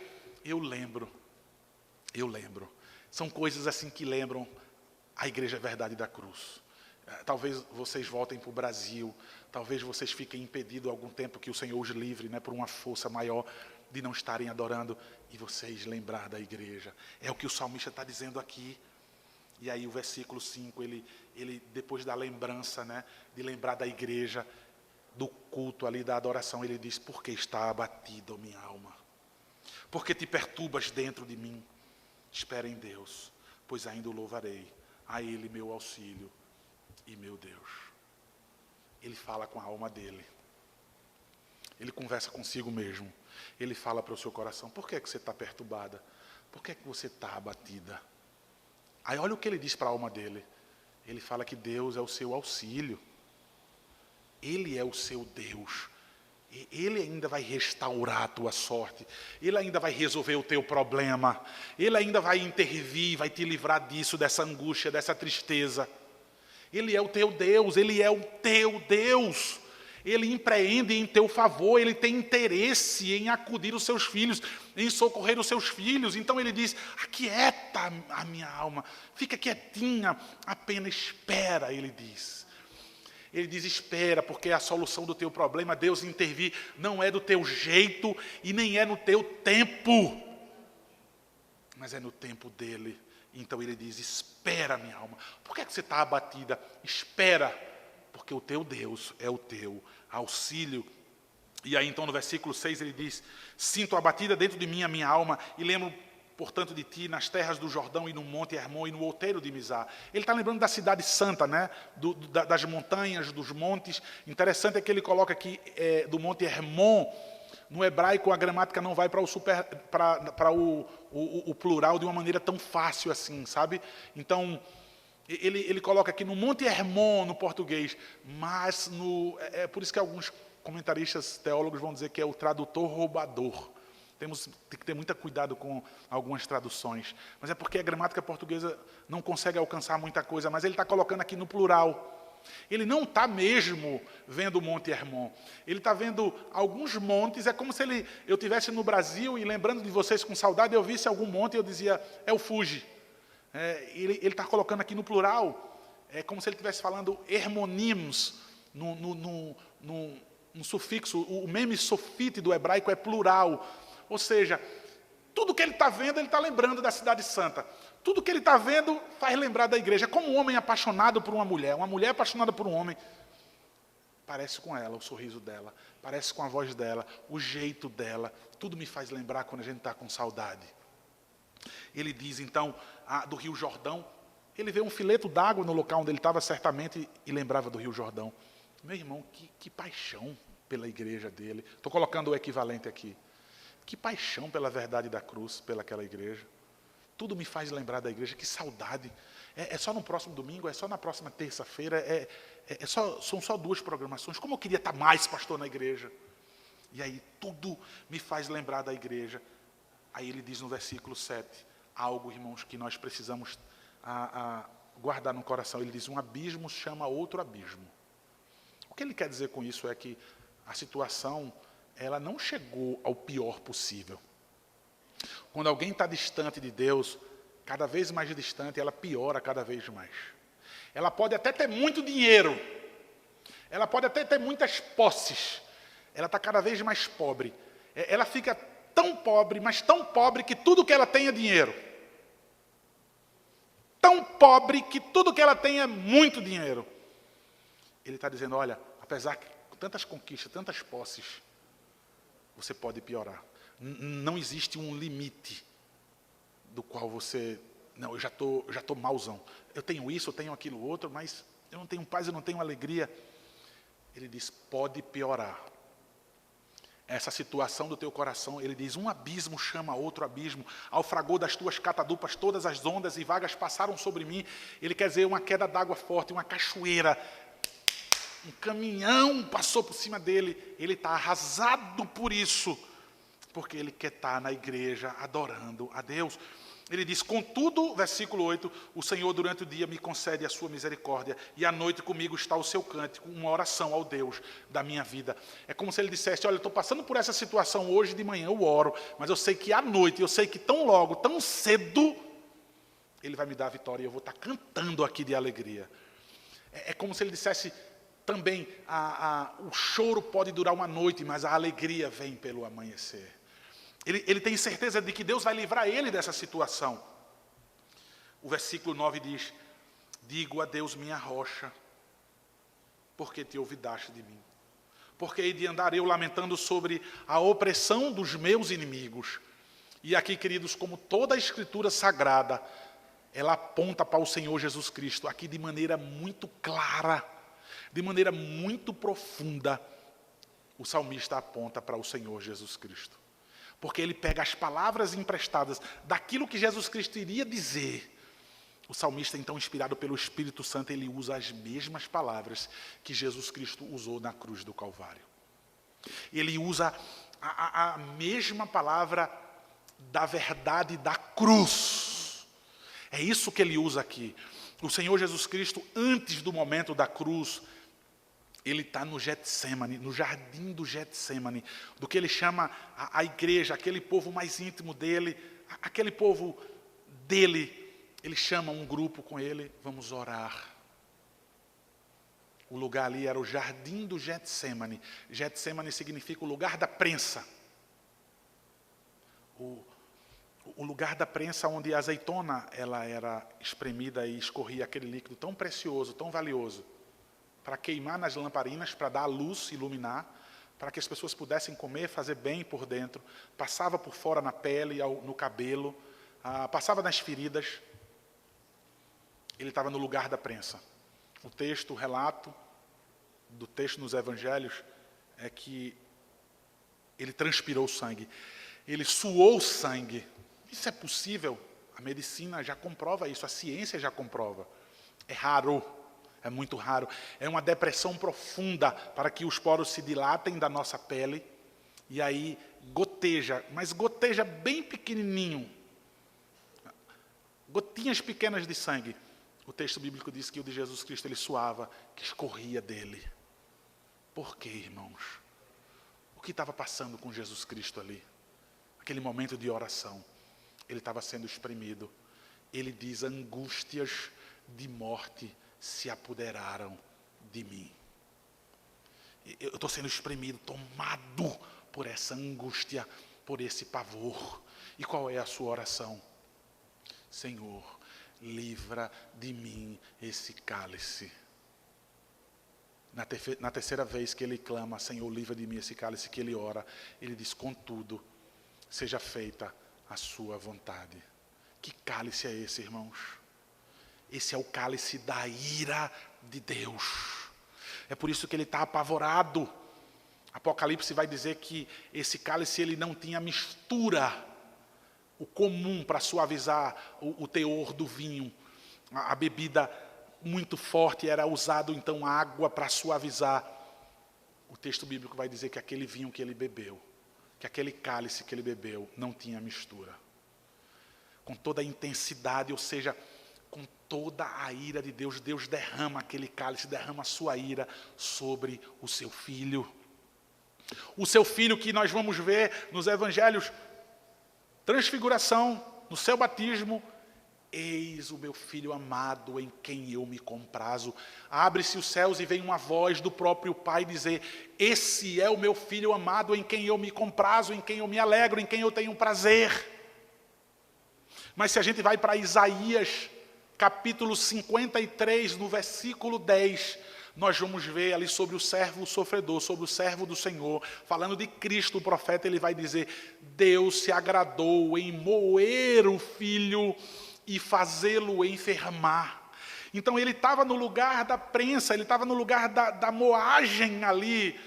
Eu lembro. São coisas assim que lembram a Igreja Verdade da Cruz. Talvez vocês voltem para o Brasil. Talvez vocês fiquem impedidos algum tempo, que o Senhor os livre, né, por uma força maior, de não estarem adorando, e vocês lembrar da igreja. É o que o salmista está dizendo aqui. E aí o versículo 5, ele depois da lembrança, né, de lembrar da igreja, do culto ali, da adoração, ele diz: porque está abatida, minha alma? Porque te perturbas dentro de mim? Espera em Deus, pois ainda o louvarei, a Ele meu auxílio e meu Deus. Ele fala com a alma dele. Ele conversa consigo mesmo. Ele fala para o seu coração: por que é que você está perturbada? Por que é que você está abatida? Aí olha o que ele diz para a alma dele. Ele fala que Deus é o seu auxílio. Ele é o seu Deus. Ele ainda vai restaurar a tua sorte. Ele ainda vai resolver o teu problema. Ele ainda vai intervir, vai te livrar disso, dessa angústia, dessa tristeza. Ele é o teu Deus, Ele é o teu Deus. Ele empreende em teu favor, Ele tem interesse em acudir os seus filhos, em socorrer os seus filhos. Então Ele diz: aquieta a minha alma, fica quietinha, apenas espera, Ele diz. Ele diz: espera, porque a solução do teu problema, Deus intervir, não é do teu jeito e nem é no teu tempo, mas é no tempo dEle. Então Ele diz: espera, minha alma. Por que é que você está abatida? Espera, porque o teu Deus é o teu auxílio. E aí então no versículo 6 ele diz: sinto abatida dentro de mim a minha alma, e lembro, portanto, de ti nas terras do Jordão e no monte Hermon e no outeiro de Mizar. Ele está lembrando da cidade santa, né? Das montanhas, dos montes. Interessante é que ele coloca aqui do monte Hermon. No hebraico a gramática não vai para o plural de uma maneira tão fácil assim, sabe? Então ele coloca aqui no monte Hermon no português, mas é por isso que alguns comentaristas teólogos vão dizer que é o tradutor roubador. Tem que ter muito cuidado com algumas traduções. Mas é porque a gramática portuguesa não consegue alcançar muita coisa. Mas ele está colocando aqui no plural. Ele não está mesmo vendo o Monte Hermon. Ele está vendo alguns montes. É como se eu estivesse no Brasil e, lembrando de vocês com saudade, eu visse algum monte e eu dizia: é o Fuji. Ele está colocando aqui no plural. É como se ele estivesse falando hermonims no sufixo. O meme sofite do hebraico é plural. Ou seja, tudo que ele está vendo, ele está lembrando da cidade santa. Tudo que ele está vendo faz lembrar da igreja. Como um homem apaixonado por uma mulher apaixonada por um homem, parece com ela, o sorriso dela, parece com a voz dela, o jeito dela. Tudo me faz lembrar quando a gente está com saudade. Ele diz então do Rio Jordão. Ele vê um fileto d'água no local onde ele estava certamente e lembrava do Rio Jordão. Meu irmão, que paixão pela igreja dele. Estou colocando o equivalente aqui. Que paixão pela verdade da cruz, pelaquela igreja. Tudo me faz lembrar da igreja, que saudade. É só no próximo domingo, é só na próxima terça-feira, são só 2 programações. Como eu queria estar mais pastor na igreja. E aí tudo me faz lembrar da igreja. Aí ele diz no versículo 7, algo, irmãos, que nós precisamos guardar no coração. Ele diz: um abismo chama outro abismo. O que ele quer dizer com isso é que a situação, ela não chegou ao pior possível. Quando alguém está distante de Deus, cada vez mais distante, ela piora cada vez mais. Ela pode até ter muito dinheiro, ela pode até ter muitas posses, ela está cada vez mais pobre. Ela fica tão pobre, mas tão pobre que tudo que ela tem é dinheiro. Tão pobre que tudo que ela tem é muito dinheiro. Ele está dizendo, olha, apesar de tantas conquistas, tantas posses, você pode piorar. Não existe um limite do qual você... Não, eu já tô mauzão. Eu tenho isso, eu tenho aquilo outro, mas eu não tenho paz, eu não tenho alegria. Ele diz, pode piorar. Essa situação do teu coração, ele diz, um abismo chama outro abismo, ao fragor das tuas catadupas, todas as ondas e vagas passaram sobre mim. Ele quer dizer uma queda d'água forte, uma cachoeira, um caminhão passou por cima dele. Ele está arrasado por isso, porque ele quer estar na igreja adorando a Deus. Ele diz, contudo, versículo 8, o Senhor durante o dia me concede a sua misericórdia, e à noite comigo está o seu cântico, uma oração ao Deus da minha vida. É como se ele dissesse, olha, eu estou passando por essa situação hoje de manhã, eu oro, mas eu sei que à noite, eu sei que tão logo, tão cedo, ele vai me dar a vitória e eu vou estar cantando aqui de alegria. É como se ele dissesse também, o choro pode durar uma noite, mas a alegria vem pelo amanhecer. Ele tem certeza de que Deus vai livrar ele dessa situação. O versículo 9 diz, digo a Deus minha rocha, porque te olvidaste de mim. Porque hei de andar eu lamentando sobre a opressão dos meus inimigos. E aqui, queridos, como toda a Escritura Sagrada, ela aponta para o Senhor Jesus Cristo, aqui de maneira muito clara, de maneira muito profunda, o salmista aponta para o Senhor Jesus Cristo. Porque ele pega as palavras emprestadas daquilo que Jesus Cristo iria dizer. O salmista, então, inspirado pelo Espírito Santo, ele usa as mesmas palavras que Jesus Cristo usou na cruz do Calvário. Ele usa a mesma palavra da verdade da cruz. É isso que ele usa aqui. O Senhor Jesus Cristo, antes do momento da cruz, ele está no Getsemane, no jardim do Getsemane, do que ele chama a igreja, aquele povo mais íntimo dele, aquele povo dele. Ele chama um grupo com ele, vamos orar. O lugar ali era o jardim do Getsemane. Getsemane significa o lugar da prensa. O lugar da prensa onde a azeitona ela era espremida e escorria aquele líquido tão precioso, tão valioso, para queimar nas lamparinas, para dar a luz, iluminar, para que as pessoas pudessem comer, fazer bem por dentro. Passava por fora na pele, no cabelo, passava nas feridas. Ele estava no lugar da prensa. O texto, o relato do texto nos evangelhos é que ele transpirou sangue. Ele suou sangue. Isso é possível? A medicina já comprova isso, a ciência já comprova. É raro. É muito raro. É uma depressão profunda para que os poros se dilatem da nossa pele e aí goteja, mas goteja bem pequenininho. Gotinhas pequenas de sangue. O texto bíblico diz que o de Jesus Cristo ele suava, que escorria dele. Por quê, irmãos? O que estava passando com Jesus Cristo ali? Aquele momento de oração. Ele estava sendo espremido. Ele diz, angústias de morte se apoderaram de mim. Eu estou sendo espremido, tomado por essa angústia, por esse pavor. E qual é a sua oração? Senhor, livra de mim esse cálice. Na terceira vez que ele clama, Senhor, livra de mim esse cálice, que ele ora, ele diz, contudo, seja feita a sua vontade. Que cálice é esse, irmãos? Esse é o cálice da ira de Deus. É por isso que ele está apavorado. Apocalipse vai dizer que esse cálice ele não tinha mistura, o comum para suavizar o teor do vinho. A bebida muito forte era usado então água para suavizar. O texto bíblico vai dizer que aquele vinho que ele bebeu, que aquele cálice que ele bebeu não tinha mistura. Com toda a intensidade, ou seja, com toda a ira de Deus, Deus derrama aquele cálice, derrama a sua ira sobre o seu filho. O seu filho que nós vamos ver nos evangelhos, transfiguração, no seu batismo, eis o meu filho amado em quem eu me comprazo. Abre-se os céus e vem uma voz do próprio Pai dizer, esse é o meu filho amado em quem eu me comprazo, em quem eu me alegro, em quem eu tenho prazer. Mas se a gente vai para Isaías, capítulo 53, no versículo 10, nós vamos ver ali sobre o servo sofredor, sobre o servo do Senhor, falando de Cristo, o profeta, ele vai dizer, Deus se agradou em moer o filho e fazê-lo enfermar. Então ele estava no lugar da prensa, ele estava no lugar da moagem ali,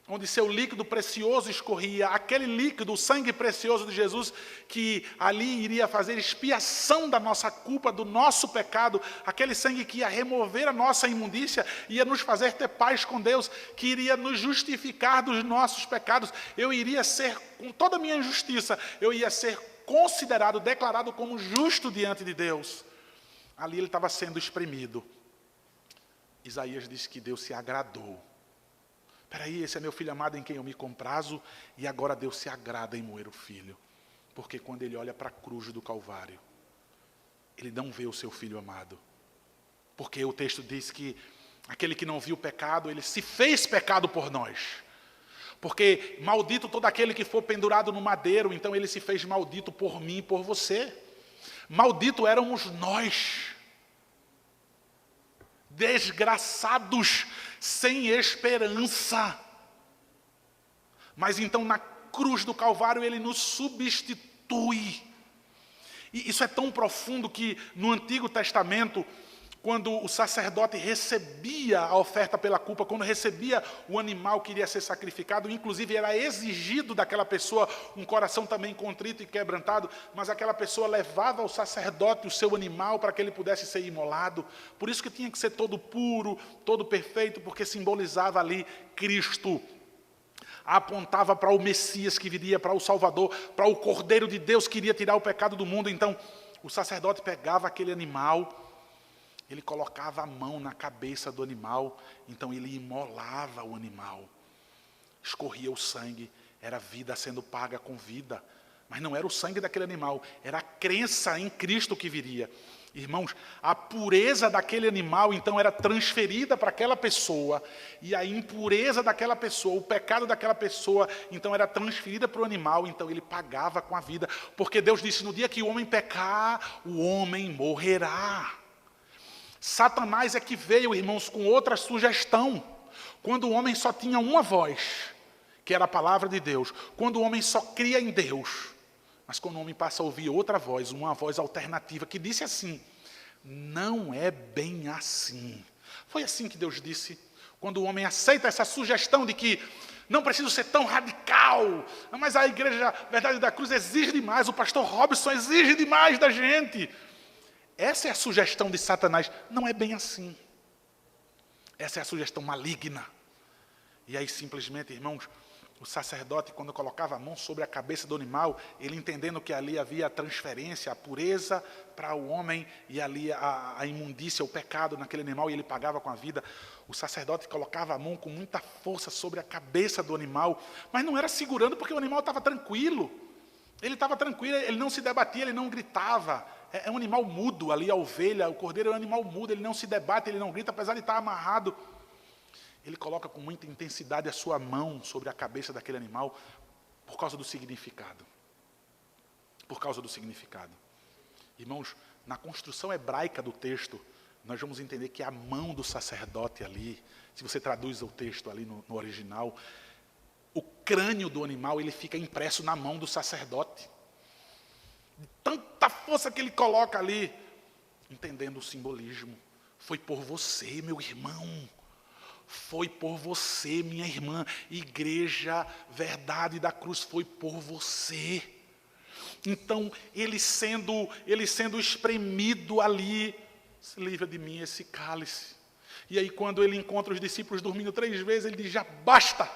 onde seu líquido precioso escorria, aquele líquido, o sangue precioso de Jesus, que ali iria fazer expiação da nossa culpa, do nosso pecado, aquele sangue que ia remover a nossa imundícia, ia nos fazer ter paz com Deus, que iria nos justificar dos nossos pecados. Eu iria ser, com toda a minha injustiça, eu ia ser considerado, declarado como justo diante de Deus. Ali ele estava sendo espremido. Isaías diz que Deus se agradou. Peraí, esse é meu filho amado em quem eu me comprazo, e agora Deus se agrada em moer o filho. Porque quando ele olha para a cruz do Calvário, ele não vê o seu filho amado. Porque o texto diz que aquele que não viu o pecado, ele se fez pecado por nós. Porque maldito todo aquele que for pendurado no madeiro, então ele se fez maldito por mim e por você. Maldito éramos nós. Desgraçados, sem esperança. Mas então na cruz do Calvário ele nos substitui. E isso é tão profundo que no Antigo Testamento, quando o sacerdote recebia a oferta pela culpa, quando recebia o animal que iria ser sacrificado, inclusive era exigido daquela pessoa um coração também contrito e quebrantado, mas aquela pessoa levava ao sacerdote o seu animal para que ele pudesse ser imolado. Por isso que tinha que ser todo puro, todo perfeito, porque simbolizava ali Cristo. Apontava para o Messias que viria, para o Salvador, para o Cordeiro de Deus que iria tirar o pecado do mundo. Então, o sacerdote pegava aquele animal, ele colocava a mão na cabeça do animal, então ele imolava o animal. Escorria o sangue, era vida sendo paga com vida. Mas não era o sangue daquele animal, era a crença em Cristo que viria. Irmãos, a pureza daquele animal, então, era transferida para aquela pessoa, e a impureza daquela pessoa, o pecado daquela pessoa, então, era transferida para o animal, então, ele pagava com a vida. Porque Deus disse, no dia que o homem pecar, o homem morrerá. Satanás é que veio, irmãos, com outra sugestão. Quando o homem só tinha uma voz, que era a palavra de Deus. Quando o homem só cria em Deus. Mas quando o homem passa a ouvir outra voz, uma voz alternativa, que disse assim, não é bem assim. Foi assim que Deus disse. Quando o homem aceita essa sugestão de que não preciso ser tão radical, mas a igreja Verdade da Cruz exige demais, o pastor Robson exige demais da gente. Essa é a sugestão de Satanás. Não é bem assim. Essa é a sugestão maligna. E aí, simplesmente, irmãos, o sacerdote, quando colocava a mão sobre a cabeça do animal, ele entendendo que ali havia a transferência, a pureza para o homem, e ali a imundícia, o pecado naquele animal, e ele pagava com a vida, o sacerdote colocava a mão com muita força sobre a cabeça do animal, mas não era segurando porque o animal estava tranquilo. Ele estava tranquilo, ele não se debatia, ele não gritava. É um animal mudo ali, a ovelha, o cordeiro é um animal mudo, ele não se debate, ele não grita, apesar de estar amarrado. Ele coloca com muita intensidade a sua mão sobre a cabeça daquele animal por causa do significado. Por causa do significado. Irmãos, na construção hebraica do texto, nós vamos entender que a mão do sacerdote ali, se você traduz o texto ali no original, o crânio do animal ele fica impresso na mão do sacerdote. De tanta força que ele coloca ali, entendendo o simbolismo. Foi por você, meu irmão. Foi por você, minha irmã. Igreja Verdade da Cruz foi por você. Então, ele sendo espremido ali, se livra de mim esse cálice. E aí, quando ele encontra os discípulos dormindo 3 vezes, ele diz, já basta.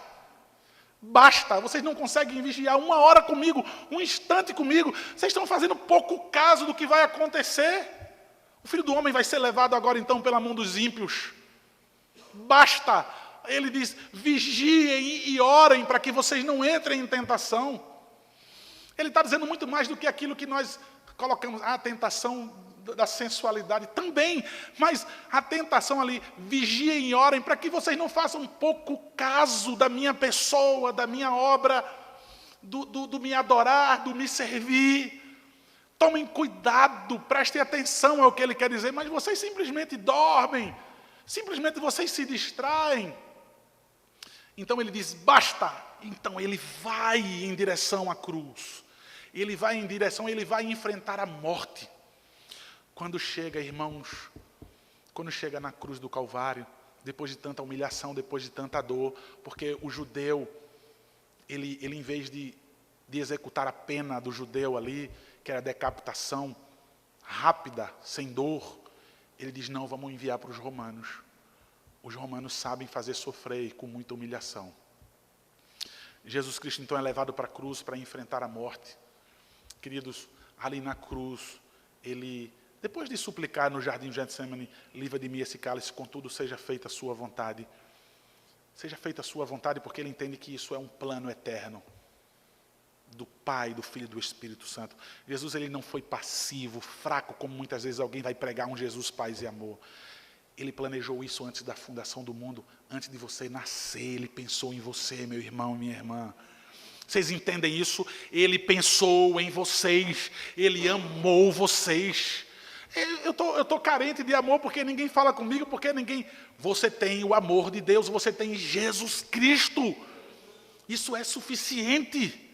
Basta, vocês não conseguem vigiar 1 hora comigo, 1 instante comigo. Vocês estão fazendo pouco caso do que vai acontecer. O Filho do Homem vai ser levado agora, então, pela mão dos ímpios. Basta. ele diz, vigiem e orem para que vocês não entrem em tentação. Ele está dizendo muito mais do que aquilo que nós colocamos, a tentação da sensualidade também, mas a tentação ali, vigiem e orem para que vocês não façam pouco caso da minha pessoa, da minha obra, do me adorar, do me servir. Tomem cuidado, prestem atenção ao que ele quer dizer, mas vocês simplesmente dormem, simplesmente vocês se distraem. Então ele diz, basta. Então ele vai em direção à cruz. Ele vai enfrentar a morte. Quando chega, irmãos, quando chega na cruz do Calvário, depois de tanta humilhação, depois de tanta dor, porque o judeu, ele em vez de executar a pena do judeu ali, que era a decapitação rápida, sem dor, ele diz, não, vamos enviar para os romanos. Os romanos sabem fazer sofrer com muita humilhação. Jesus Cristo, então, é levado para a cruz para enfrentar a morte. Queridos, ali na cruz, ele, depois de suplicar no jardim de Getsemane, livra de mim esse cálice, contudo, seja feita a sua vontade. Seja feita a sua vontade, porque ele entende que isso é um plano eterno do Pai, do Filho e do Espírito Santo. Jesus, ele não foi passivo, fraco, como muitas vezes alguém vai pregar um Jesus paz e amor. Ele planejou isso antes da fundação do mundo, antes de você nascer. Ele pensou em você, meu irmão e minha irmã. Vocês entendem isso? Ele pensou em vocês. Ele amou vocês. Eu tô carente de amor porque ninguém fala comigo, porque ninguém... Você tem o amor de Deus, você tem Jesus Cristo. Isso é suficiente.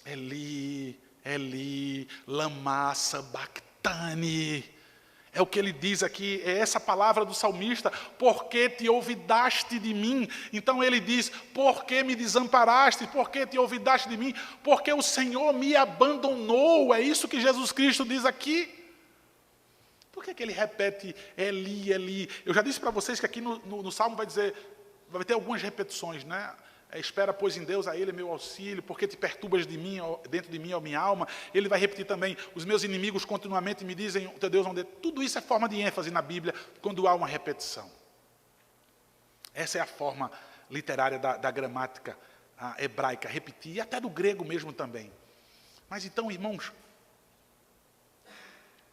Eli, Eli, lama sabachthani. É o que ele diz aqui, é essa palavra do salmista, porque te olvidaste de mim. Então ele diz, porque me desamparaste, porque te olvidaste de mim, porque o Senhor me abandonou. É isso que Jesus Cristo diz aqui. Por que ele repete Eli, Eli? Eu já disse para vocês que aqui no Salmo vai ter algumas repetições, né? Espera, pois, em Deus, a Ele é meu auxílio, porque te perturbas dentro de mim, ó minha alma. Ele vai repetir também, os meus inimigos continuamente me dizem, o teu Deus onde é. Tudo isso é forma de ênfase na Bíblia, quando há uma repetição. Essa é a forma literária da gramática hebraica, repetir, e até do grego mesmo também. Mas então, irmãos,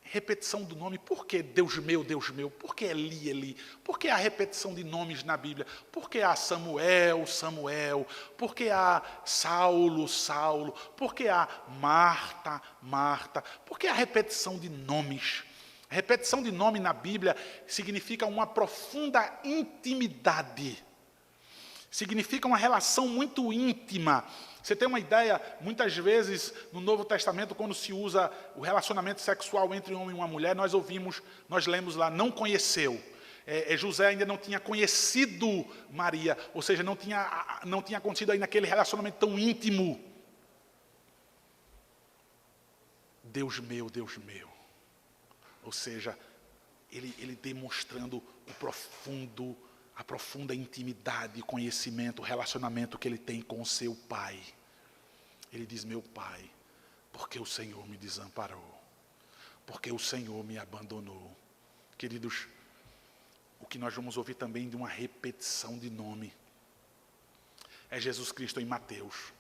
repetição do nome, por que Deus meu, por que Eli, Eli? Por que a repetição de nomes na Bíblia? Por que há Samuel, Samuel? Por que há Saulo, Saulo? Por que há Marta, Marta? Por que a repetição de nomes? A repetição de nome na Bíblia significa uma profunda intimidade. Significa uma relação muito íntima. Você tem uma ideia, muitas vezes, no Novo Testamento, quando se usa o relacionamento sexual entre um homem e uma mulher, nós lemos lá, não conheceu. José ainda não tinha conhecido Maria, ou seja, não tinha acontecido aí naquele relacionamento tão íntimo. Deus meu, Deus meu. Ou seja, ele demonstrando a profunda intimidade, conhecimento, relacionamento que ele tem com o seu Pai. Ele diz, meu Pai, porque o Senhor me desamparou, porque o Senhor me abandonou. Queridos, o que nós vamos ouvir também de uma repetição de nome é Jesus Cristo em Mateus.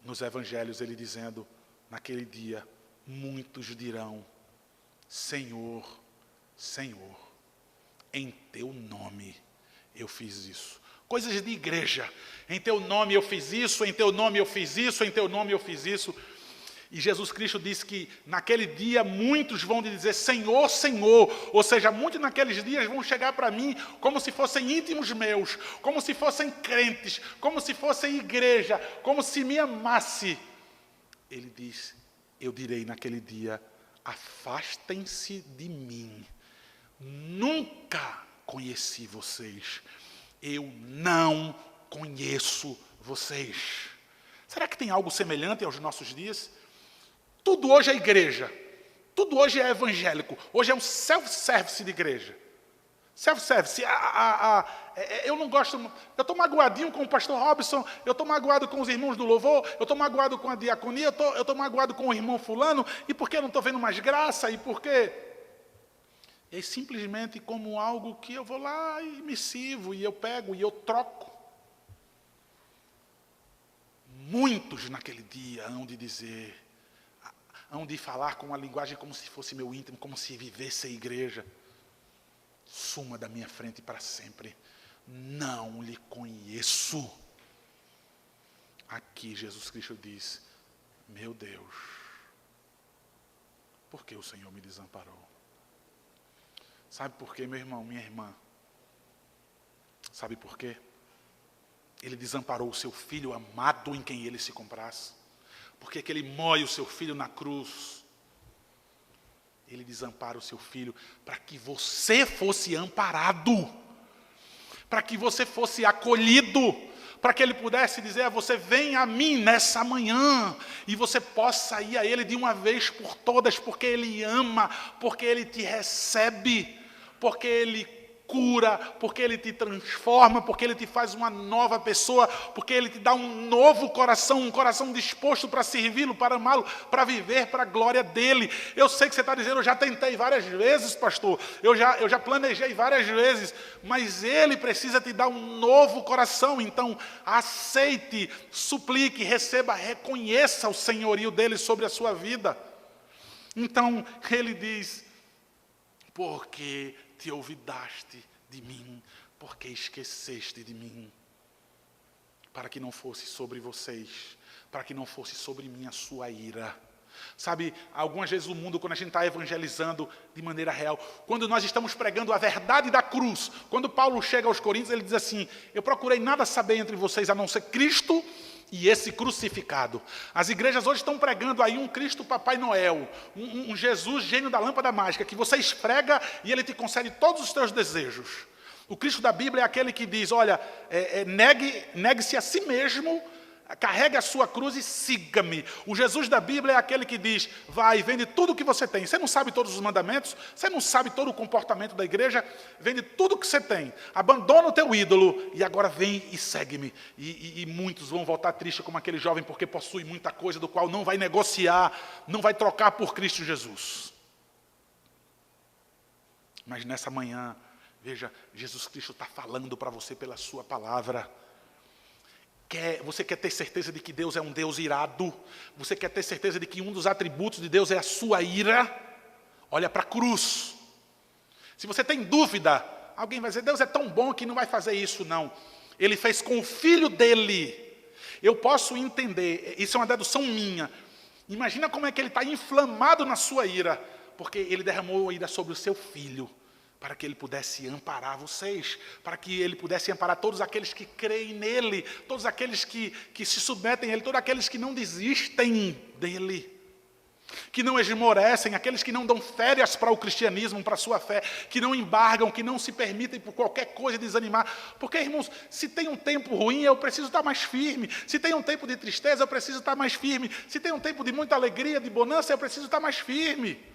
Nos Evangelhos, ele dizendo, naquele dia, muitos dirão, Senhor, Senhor, em teu nome eu fiz isso. Coisas de igreja. Em teu nome eu fiz isso, em teu nome eu fiz isso, em teu nome eu fiz isso. E Jesus Cristo disse que naquele dia muitos vão dizer Senhor, Senhor. Ou seja, muitos naqueles dias vão chegar para mim como se fossem íntimos meus, como se fossem crentes, como se fossem igreja, como se me amasse. Ele diz, eu direi naquele dia, afastem-se de mim. Nunca conheci vocês. Eu não conheço vocês. Será que tem algo semelhante aos nossos dias? Tudo hoje é igreja. Tudo hoje é evangélico. Hoje é um self-service de igreja. Self-service. Eu não gosto... Eu estou magoadinho com o pastor Robson, eu estou magoado com os irmãos do louvor, eu estou magoado com a diaconia, eu estou magoado com o irmão fulano, e por que eu não estou vendo mais graça? E por quê? é simplesmente como algo que eu vou lá e me sirvo, e eu pego, e eu troco. Muitos naquele dia hão de dizer, hão de falar com uma linguagem como se fosse meu íntimo, como se vivesse a igreja. Suma da minha frente para sempre. Não lhe conheço. Aqui Jesus Cristo diz, meu Deus, por que o Senhor me desamparou? Sabe por quê, meu irmão, minha irmã? Sabe por quê? Ele desamparou o seu filho amado em quem ele se comprasse. Por que ele moe o seu filho na cruz? Ele desampara o seu filho para que você fosse amparado, para que você fosse acolhido, para que ele pudesse dizer a você, vem a mim nessa manhã, e você possa ir a ele de uma vez por todas, porque ele ama, porque ele te recebe, porque ele cura, porque ele te transforma, porque ele te faz uma nova pessoa, porque ele te dá um novo coração, um coração disposto para servi-lo, para amá-lo, para viver para a glória dele. Eu sei que você está dizendo, eu já tentei várias vezes, pastor, eu já planejei várias vezes, mas ele precisa te dar um novo coração. Então aceite, suplique, receba, reconheça o senhorio dele sobre a sua vida. Então ele diz, porque te olvidaste de mim, porque esqueceste de mim, para que não fosse sobre vocês, para que não fosse sobre mim a sua ira. Sabe, algumas vezes o mundo, quando a gente está evangelizando de maneira real, quando nós estamos pregando a verdade da cruz, quando Paulo chega aos Coríntios, ele diz assim, eu procurei nada saber entre vocês, a não ser Cristo e esse crucificado. As igrejas hoje estão pregando aí um Cristo Papai Noel, um Jesus gênio da lâmpada mágica, que você esfrega e ele te concede todos os teus desejos. O Cristo da Bíblia é aquele que diz, olha, negue-se a si mesmo, carregue a sua cruz e siga-me. O Jesus da Bíblia é aquele que diz, vai, vende tudo o que você tem. Você não sabe todos os mandamentos, você não sabe todo o comportamento da igreja, vende tudo o que você tem, abandona o teu ídolo e agora vem e segue-me. E muitos vão voltar tristes como aquele jovem, porque possui muita coisa do qual não vai negociar, não vai trocar por Cristo Jesus. Mas nessa manhã, veja, Jesus Cristo está falando para você pela sua palavra. Você quer ter certeza de que Deus é um Deus irado? Você quer ter certeza de que um dos atributos de Deus é a sua ira? Olha para a cruz. Se você tem dúvida, alguém vai dizer, Deus é tão bom que não vai fazer isso, não. Ele fez com o filho dele. Eu posso entender, isso é uma dedução minha. Imagina como é que ele está inflamado na sua ira, porque ele derramou a ira sobre o seu filho, para que ele pudesse amparar vocês, para que ele pudesse amparar todos aqueles que creem nele, todos aqueles que se submetem a ele, todos aqueles que não desistem dele, que não esmorecem, aqueles que não dão férias para o cristianismo, para a sua fé, que não embargam, que não se permitem por qualquer coisa desanimar. Porque, irmãos, se tem um tempo ruim, eu preciso estar mais firme. Se tem um tempo de tristeza, eu preciso estar mais firme. Se tem um tempo de muita alegria, de bonança, eu preciso estar mais firme.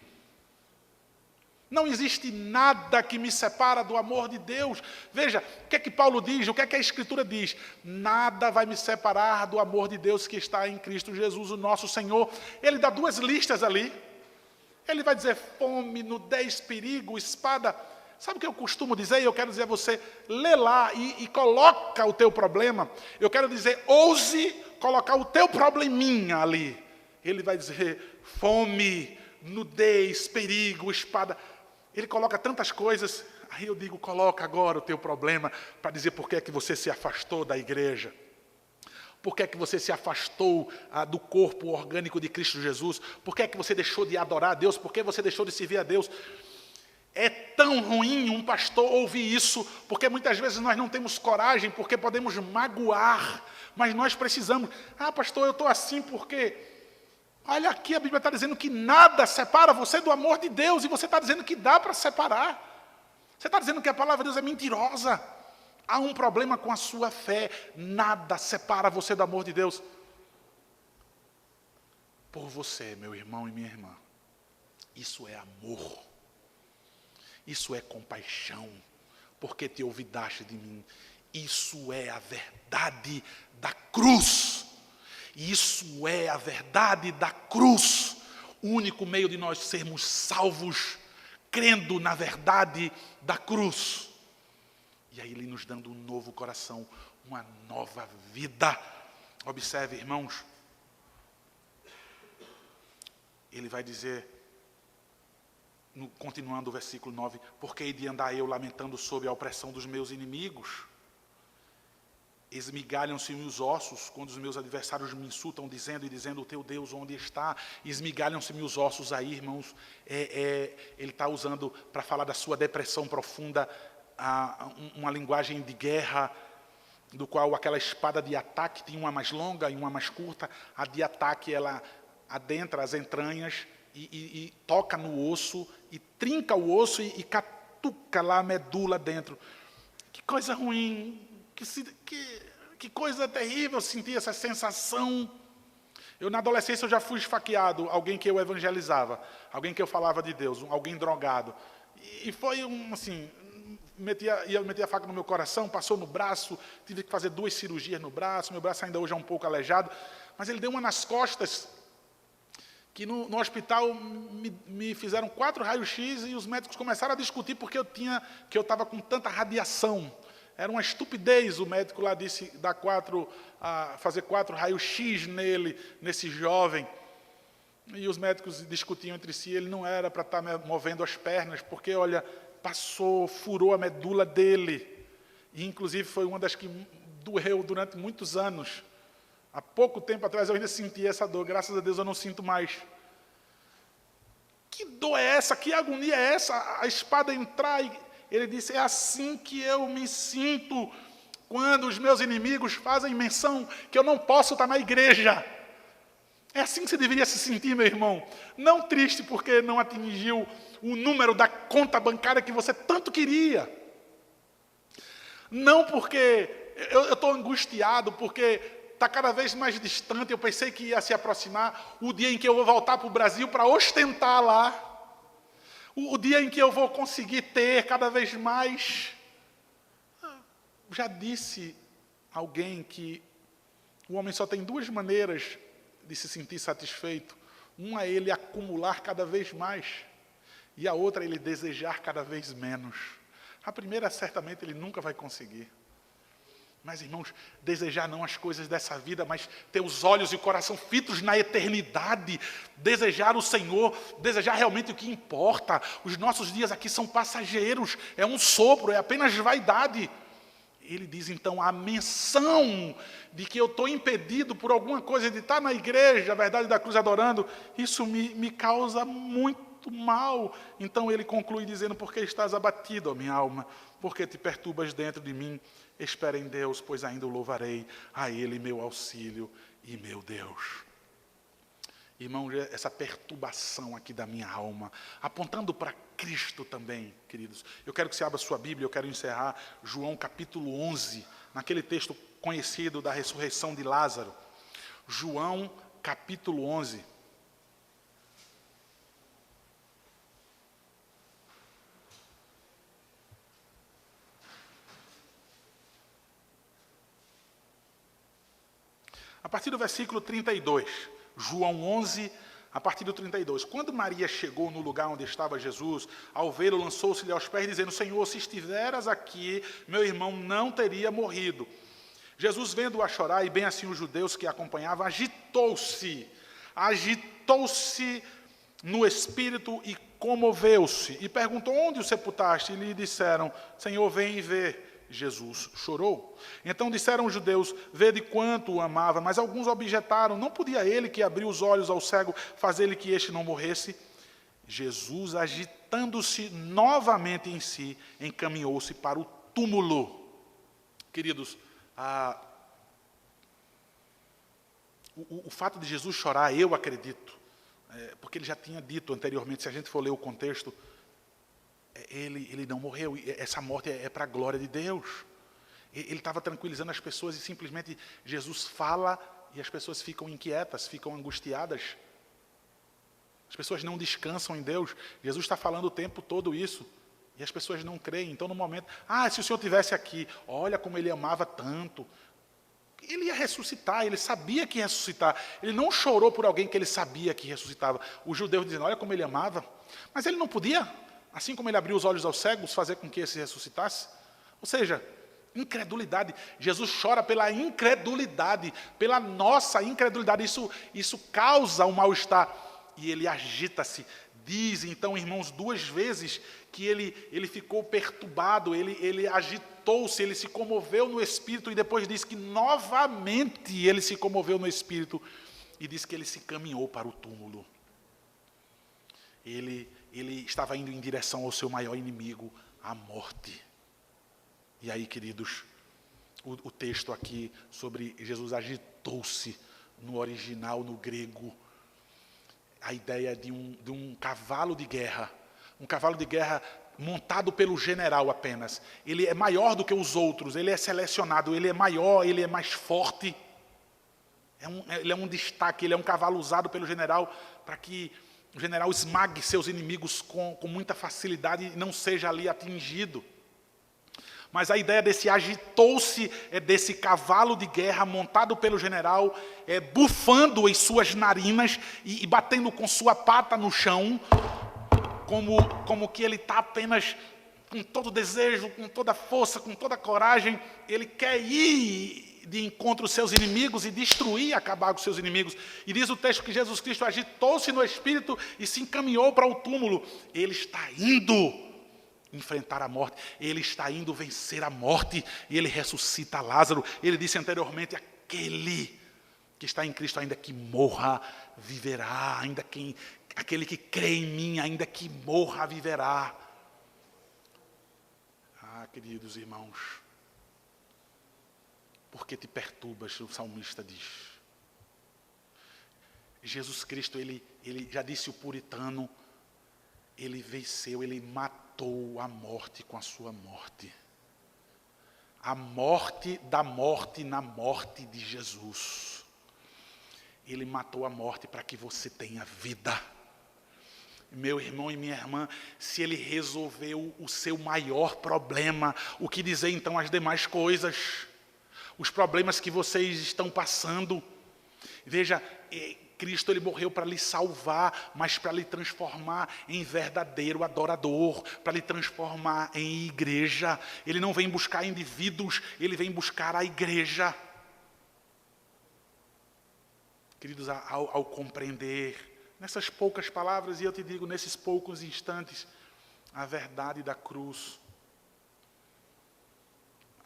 Não existe nada que me separa do amor de Deus. Veja, o que é que Paulo diz, o que é que a Escritura diz? Nada vai me separar do amor de Deus que está em Cristo Jesus, o nosso Senhor. Ele dá duas listas ali. Ele vai dizer fome, nudez, perigo, espada. Sabe o que eu costumo dizer? E eu quero dizer a você, lê lá e coloca o teu problema. Eu quero dizer, ouse colocar o teu probleminha ali. Ele vai dizer fome, nudez, perigo, espada. Ele coloca tantas coisas, aí eu digo, coloca agora o teu problema, para dizer por que é que você se afastou da igreja. Por que é que você se afastou do corpo orgânico de Cristo Jesus? Por que é que você deixou de adorar a Deus? Por que você deixou de servir a Deus? É tão ruim um pastor ouvir isso, porque muitas vezes nós não temos coragem, porque podemos magoar, mas nós precisamos. Ah, pastor, eu estou assim porque... Olha aqui, a Bíblia está dizendo que nada separa você do amor de Deus, e você está dizendo que dá para separar. Você está dizendo que a palavra de Deus é mentirosa. Há um problema com a sua fé. Nada separa você do amor de Deus. Por você, meu irmão e minha irmã. Isso é amor. Isso é compaixão. Porque te olvidaste de mim. Isso é a verdade da cruz. Isso é a verdade da cruz. O único meio de nós sermos salvos, crendo na verdade da cruz. E aí Ele nos dando um novo coração, uma nova vida. Observe, irmãos, Ele vai dizer, continuando o versículo 9, porque hei de andar eu lamentando sob a opressão dos meus inimigos? Esmigalham-se-me os ossos quando os meus adversários me insultam, dizendo o teu Deus onde está? Esmigalham-se-me os ossos aí, irmãos. Ele está usando para falar da sua depressão profunda, uma linguagem de guerra, do qual aquela espada de ataque tinha uma mais longa e uma mais curta. A de ataque, ela adentra as entranhas e toca no osso, e trinca o osso e catuca lá a medula dentro. Que coisa ruim, que coisa terrível sentir essa sensação. Eu, na adolescência, eu já fui esfaqueado, alguém que eu evangelizava, alguém que eu falava de Deus, alguém drogado. E foi assim, ia meter a faca no meu coração, passou no braço, tive que fazer 2 cirurgias no braço, meu braço ainda hoje é um pouco aleijado, mas ele deu uma nas costas, que no hospital me fizeram 4 raios-x e os médicos começaram a discutir porque eu estava com tanta radiação. Era uma estupidez, o médico lá disse fazer 4 raios-x nesse jovem. E os médicos discutiam entre si, ele não era para estar movendo as pernas, porque, olha, furou a medula dele. E, inclusive, foi uma das que doeu durante muitos anos. Há pouco tempo atrás eu ainda sentia essa dor, graças a Deus eu não sinto mais. Que dor é essa? Que agonia é essa? A espada entrar e... Ele disse, é assim que eu me sinto quando os meus inimigos fazem menção que eu não posso estar na igreja. É assim que você deveria se sentir, meu irmão. Não triste porque não atingiu o número da conta bancária que você tanto queria. Não porque eu estou angustiado, porque está cada vez mais distante, eu pensei que ia se aproximar o dia em que eu vou voltar para o Brasil para ostentar lá. O dia em que eu vou conseguir ter cada vez mais. Já disse alguém que o homem só tem 2 maneiras de se sentir satisfeito. Uma é ele acumular cada vez mais, e a outra é ele desejar cada vez menos. A primeira, certamente, ele nunca vai conseguir. Mas, irmãos, desejar não as coisas dessa vida, mas ter os olhos e o coração fitos na eternidade, desejar o Senhor, desejar realmente o que importa. Os nossos dias aqui são passageiros, é um sopro, é apenas vaidade. Ele diz, então, a menção de que eu estou impedido por alguma coisa de estar na igreja, a verdade da cruz adorando, isso me causa muito mal. Então ele conclui dizendo, porque estás abatido, ó minha alma, porque te perturbas dentro de mim. Espera em Deus, pois ainda o louvarei, a Ele meu auxílio e meu Deus. Irmãos, essa perturbação aqui da minha alma, apontando para Cristo também, queridos. Eu quero que você abra sua Bíblia, eu quero encerrar João capítulo 11, naquele texto conhecido da ressurreição de Lázaro. João capítulo 11. A partir do versículo 32, João 11, a partir do 32. Quando Maria chegou no lugar onde estava Jesus, ao vê-lo, lançou-se-lhe aos pés, dizendo, Senhor, se estiveras aqui, meu irmão não teria morrido. Jesus, vendo-o a chorar, e bem assim os judeus que a acompanhavam, agitou-se no espírito e comoveu-se. E perguntou, onde o sepultaste? E lhe disseram, Senhor, vem e vê. Jesus chorou. Então disseram os judeus, vede quanto o amava, mas alguns objetaram, não podia ele que abriu os olhos ao cego, fazer-lhe que este não morresse? Jesus, agitando-se novamente em si, encaminhou-se para o túmulo. Queridos, o fato de Jesus chorar, eu acredito, porque ele já tinha dito anteriormente, se a gente for ler o contexto, ele não morreu, essa morte é para a glória de Deus. Ele estava tranquilizando as pessoas e simplesmente Jesus fala e as pessoas ficam inquietas, ficam angustiadas. As pessoas não descansam em Deus. Jesus está falando o tempo todo isso e as pessoas não creem. Então, no momento, se o Senhor estivesse aqui, olha como ele amava tanto. Ele ia ressuscitar, ele sabia que ia ressuscitar. Ele não chorou por alguém que ele sabia que ressuscitava. Os judeus dizendo, olha como ele amava. Mas ele não podia. Assim como ele abriu os olhos aos cegos, fazer com que esse ressuscitasse. Ou seja, incredulidade. Jesus chora pela incredulidade, pela nossa incredulidade. Isso causa um mal-estar. E ele agita-se. Diz, então, irmãos, 2 vezes que ele ficou perturbado, ele agitou-se, ele se comoveu no espírito, e depois diz que novamente ele se comoveu no espírito, e diz que ele se caminhou para o túmulo. Ele estava indo em direção ao seu maior inimigo, a morte. E aí, queridos, o texto aqui sobre Jesus agitou-se, no original, no grego, a ideia de um cavalo de guerra. Um cavalo de guerra montado pelo general apenas. Ele é maior do que os outros, ele é selecionado, ele é maior, ele é mais forte. Ele é um destaque, ele é um cavalo usado pelo general para que o general esmague seus inimigos com muita facilidade e não seja ali atingido. Mas a ideia desse agitou-se é desse cavalo de guerra montado pelo general, bufando em suas narinas e batendo com sua pata no chão, como que ele está apenas com todo desejo, com toda força, com toda coragem. Ele quer ir de encontro aos seus inimigos e destruir, acabar com os seus inimigos. E diz o texto que Jesus Cristo agitou-se no espírito e se encaminhou para o túmulo. Ele está indo enfrentar a morte, ele está indo vencer a morte, e ele ressuscita Lázaro. Ele disse anteriormente, aquele que está em Cristo, ainda que morra, viverá, aquele que crê em mim, ainda que morra, viverá. Ah, queridos irmãos, por que te perturbas, o salmista diz. Jesus Cristo, ele já disse o puritano, ele venceu, ele matou a morte com a sua morte. A morte da morte na morte de Jesus. Ele matou a morte para que você tenha vida. Meu irmão e minha irmã, se ele resolveu o seu maior problema, o que dizer então as demais coisas? Os problemas que vocês estão passando. Veja, Cristo ele morreu para lhe salvar, mas para lhe transformar em verdadeiro adorador, para lhe transformar em igreja. Ele não vem buscar indivíduos, ele vem buscar a igreja. Queridos, ao compreender, nessas poucas palavras, e eu te digo, nesses poucos instantes, a verdade da cruz,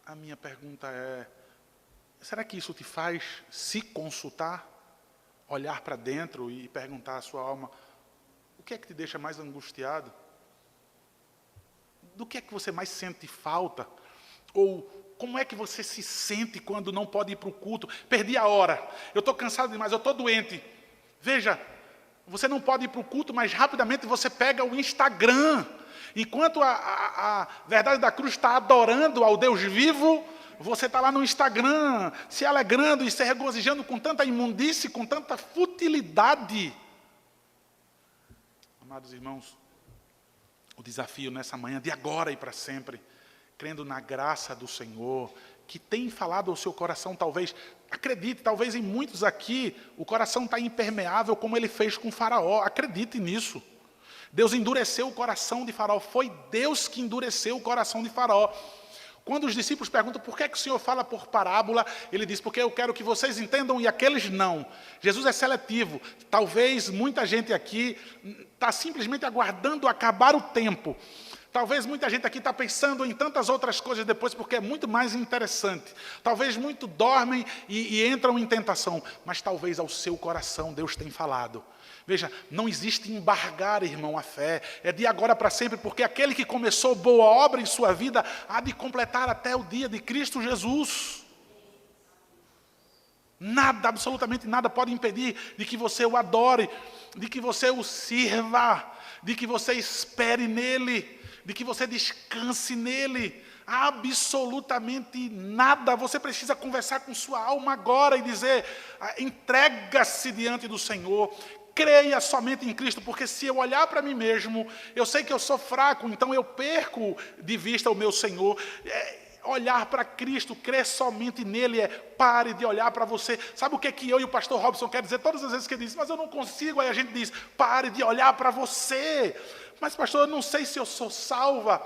a minha pergunta é, será que isso te faz se consultar? Olhar para dentro e perguntar à sua alma, o que é que te deixa mais angustiado? Do que é que você mais sente falta? Ou como é que você se sente quando não pode ir para o culto? Perdi a hora, eu estou cansado demais, eu estou doente. Veja, você não pode ir para o culto, mas rapidamente você pega o Instagram. Enquanto a verdade da cruz está adorando ao Deus vivo, você está lá no Instagram, se alegrando e se regozijando com tanta imundície, com tanta futilidade. Amados irmãos, o desafio nessa manhã, de agora e para sempre, crendo na graça do Senhor, que tem falado ao seu coração, talvez, acredite, talvez em muitos aqui, o coração está impermeável, como ele fez com Faraó, acredite nisso. Deus endureceu o coração de Faraó, foi Deus que endureceu o coração de Faraó. Quando os discípulos perguntam por que o Senhor fala por parábola, ele diz, porque eu quero que vocês entendam e aqueles não. Jesus é seletivo. Talvez muita gente aqui está simplesmente aguardando acabar o tempo. Talvez muita gente aqui está pensando em tantas outras coisas depois, porque é muito mais interessante. Talvez muito dormem e entram em tentação, mas talvez ao seu coração Deus tem falado. Veja, não existe embargar, irmão, a fé. É de agora para sempre, porque aquele que começou boa obra em sua vida há de completar até o dia de Cristo Jesus. Nada, absolutamente nada pode impedir de que você o adore, de que você o sirva, de que você espere nele, de que você descanse nele. Absolutamente nada. Você precisa conversar com sua alma agora e dizer, entrega-se diante do Senhor. Creia somente em Cristo, porque se eu olhar para mim mesmo, eu sei que eu sou fraco, então eu perco de vista o meu Senhor. olhar para Cristo, crer somente nele, pare de olhar para você. Sabe o que eu e o pastor Robson quer dizer? Todas as vezes que ele diz, mas eu não consigo, aí a gente diz, pare de olhar para você. Mas pastor, eu não sei se eu sou salva.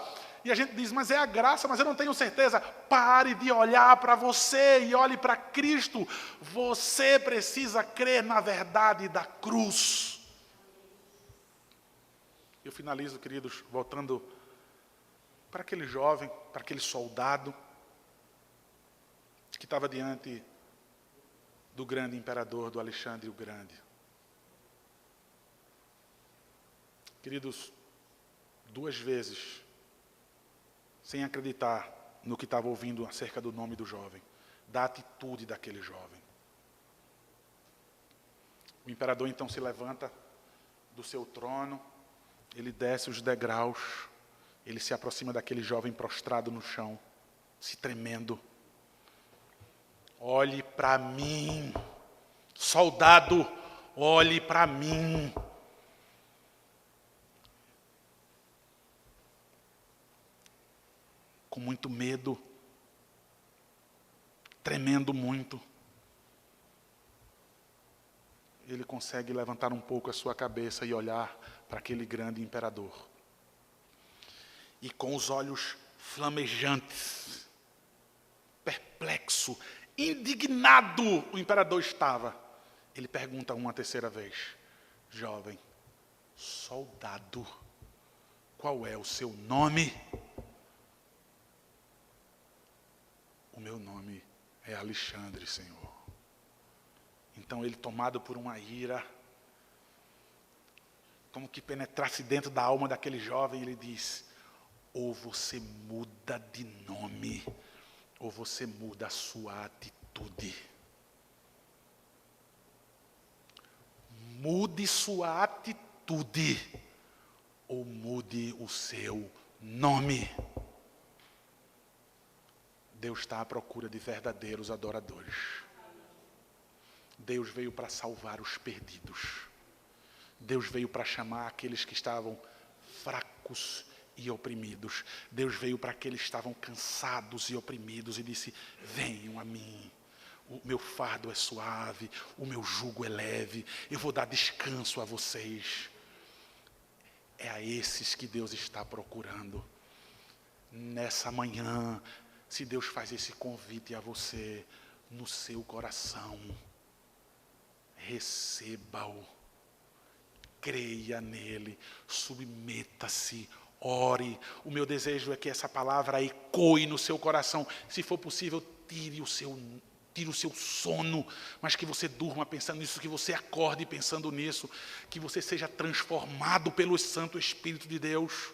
E a gente diz, mas é a graça, mas eu não tenho certeza. Pare de olhar para você e olhe para Cristo. Você precisa crer na verdade da cruz. Eu finalizo, queridos, voltando para aquele jovem, para aquele soldado que estava diante do grande imperador, do Alexandre o Grande. Queridos, 2 vezes, sem acreditar no que estava ouvindo acerca do nome do jovem, da atitude daquele jovem. O imperador então se levanta do seu trono, ele desce os degraus, ele se aproxima daquele jovem prostrado no chão, se tremendo. Olhe para mim, soldado, olhe para mim. Com muito medo, tremendo muito, ele consegue levantar um pouco a sua cabeça e olhar para aquele grande imperador. E com os olhos flamejantes, perplexo, indignado, o imperador estava. Ele pergunta uma terceira vez, jovem, soldado, qual é o seu nome? O meu nome é Alexandre, Senhor. Então ele, tomado por uma ira, como que penetrasse dentro da alma daquele jovem, ele diz, ou você muda de nome, ou você muda a sua atitude. Mude sua atitude, ou mude o seu nome. Deus está à procura de verdadeiros adoradores. Deus veio para salvar os perdidos. Deus veio para chamar aqueles que estavam fracos e oprimidos. Deus veio para aqueles que estavam cansados e oprimidos e disse, venham a mim. O meu fardo é suave, o meu jugo é leve, eu vou dar descanso a vocês. É a esses que Deus está procurando. Nessa manhã, se Deus faz esse convite a você, no seu coração, receba-o, creia nele, submeta-se, ore. O meu desejo é que essa palavra ecoe no seu coração. Se for possível, tire o seu sono, mas que você durma pensando nisso, que você acorde pensando nisso, que você seja transformado pelo Santo Espírito de Deus.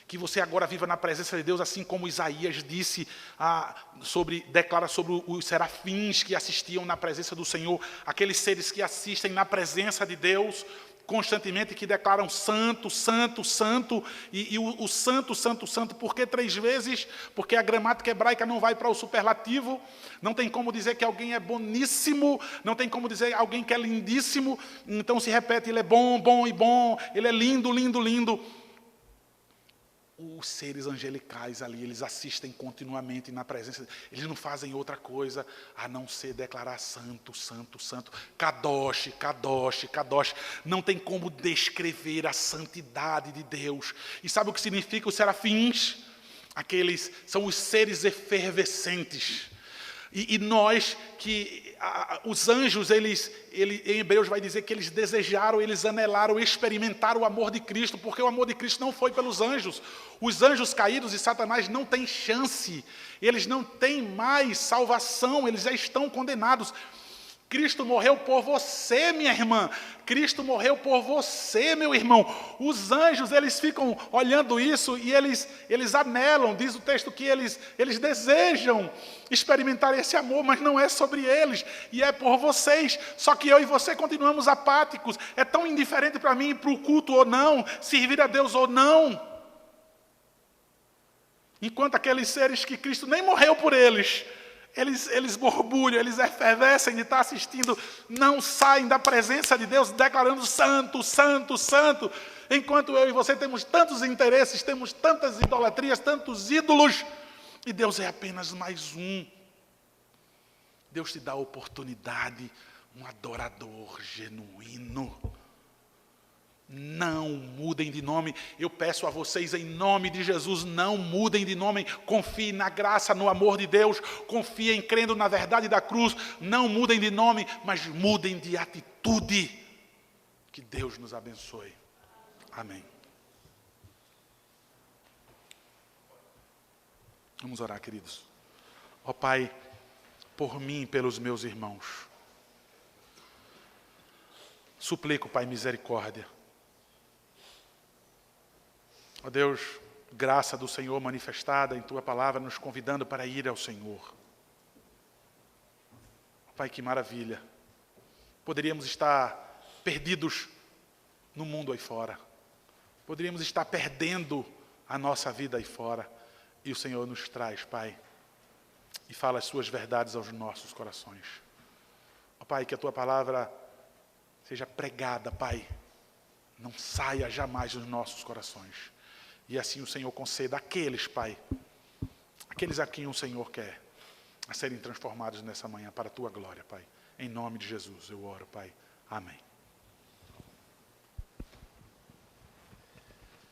Que você agora viva na presença de Deus, assim como Isaías disse, declara sobre os serafins que assistiam na presença do Senhor, aqueles seres que assistem na presença de Deus, constantemente, que declaram santo, santo, santo, e o santo, santo, santo, por que 3 vezes? Porque a gramática hebraica não vai para o superlativo, não tem como dizer que alguém é boníssimo, não tem como dizer alguém que é lindíssimo, então se repete, ele é bom, bom e bom, ele é lindo, lindo, lindo. Os seres angelicais ali, eles assistem continuamente na presença, eles não fazem outra coisa a não ser declarar santo, santo, santo, Kadosh, Kadosh, Kadosh. Não tem como descrever a santidade de Deus. E sabe o que significa os serafins? Aqueles são os seres efervescentes. E nós, os anjos, em Hebreus vai dizer que eles desejaram, eles anelaram experimentar o amor de Cristo, porque o amor de Cristo não foi pelos anjos. Os anjos caídos e Satanás não têm chance, eles não têm mais salvação, eles já estão condenados. Cristo morreu por você, minha irmã. Cristo morreu por você, meu irmão. Os anjos, eles ficam olhando isso e eles anelam. Diz o texto que eles desejam experimentar esse amor, mas não é sobre eles. E é por vocês. Só que eu e você continuamos apáticos. É tão indiferente para mim ir para o culto ou não, servir a Deus ou não. Enquanto aqueles seres que Cristo nem morreu por eles, eles borbulham, eles efervescem de estar assistindo, não saem da presença de Deus declarando santo, santo, santo. Enquanto eu e você temos tantos interesses, temos tantas idolatrias, tantos ídolos, E Deus é apenas mais um. Deus te dá a oportunidade, um adorador genuíno. Não mudem de nome. Eu peço a vocês em nome de Jesus, não mudem de nome. Confiem na graça, no amor de Deus. Confiem crendo na verdade da cruz. Não mudem de nome, mas mudem de atitude. Que Deus nos abençoe. Amém. Vamos orar, queridos. Ó Pai, por mim e pelos meus irmãos. Suplico, Pai, misericórdia. Ó Deus, graça do Senhor manifestada em Tua palavra, nos convidando para ir ao Senhor. Pai, que maravilha. Poderíamos estar perdidos no mundo aí fora. Poderíamos estar perdendo a nossa vida aí fora. E o Senhor nos traz, Pai, e fala as Suas verdades aos nossos corações. Ó Pai, que a Tua palavra seja pregada, Pai. Não saia jamais dos nossos corações. E assim o Senhor conceda àqueles, Pai, aqueles a quem o Senhor quer, a serem transformados nessa manhã para a Tua glória, Pai. Em nome de Jesus eu oro, Pai. Amém.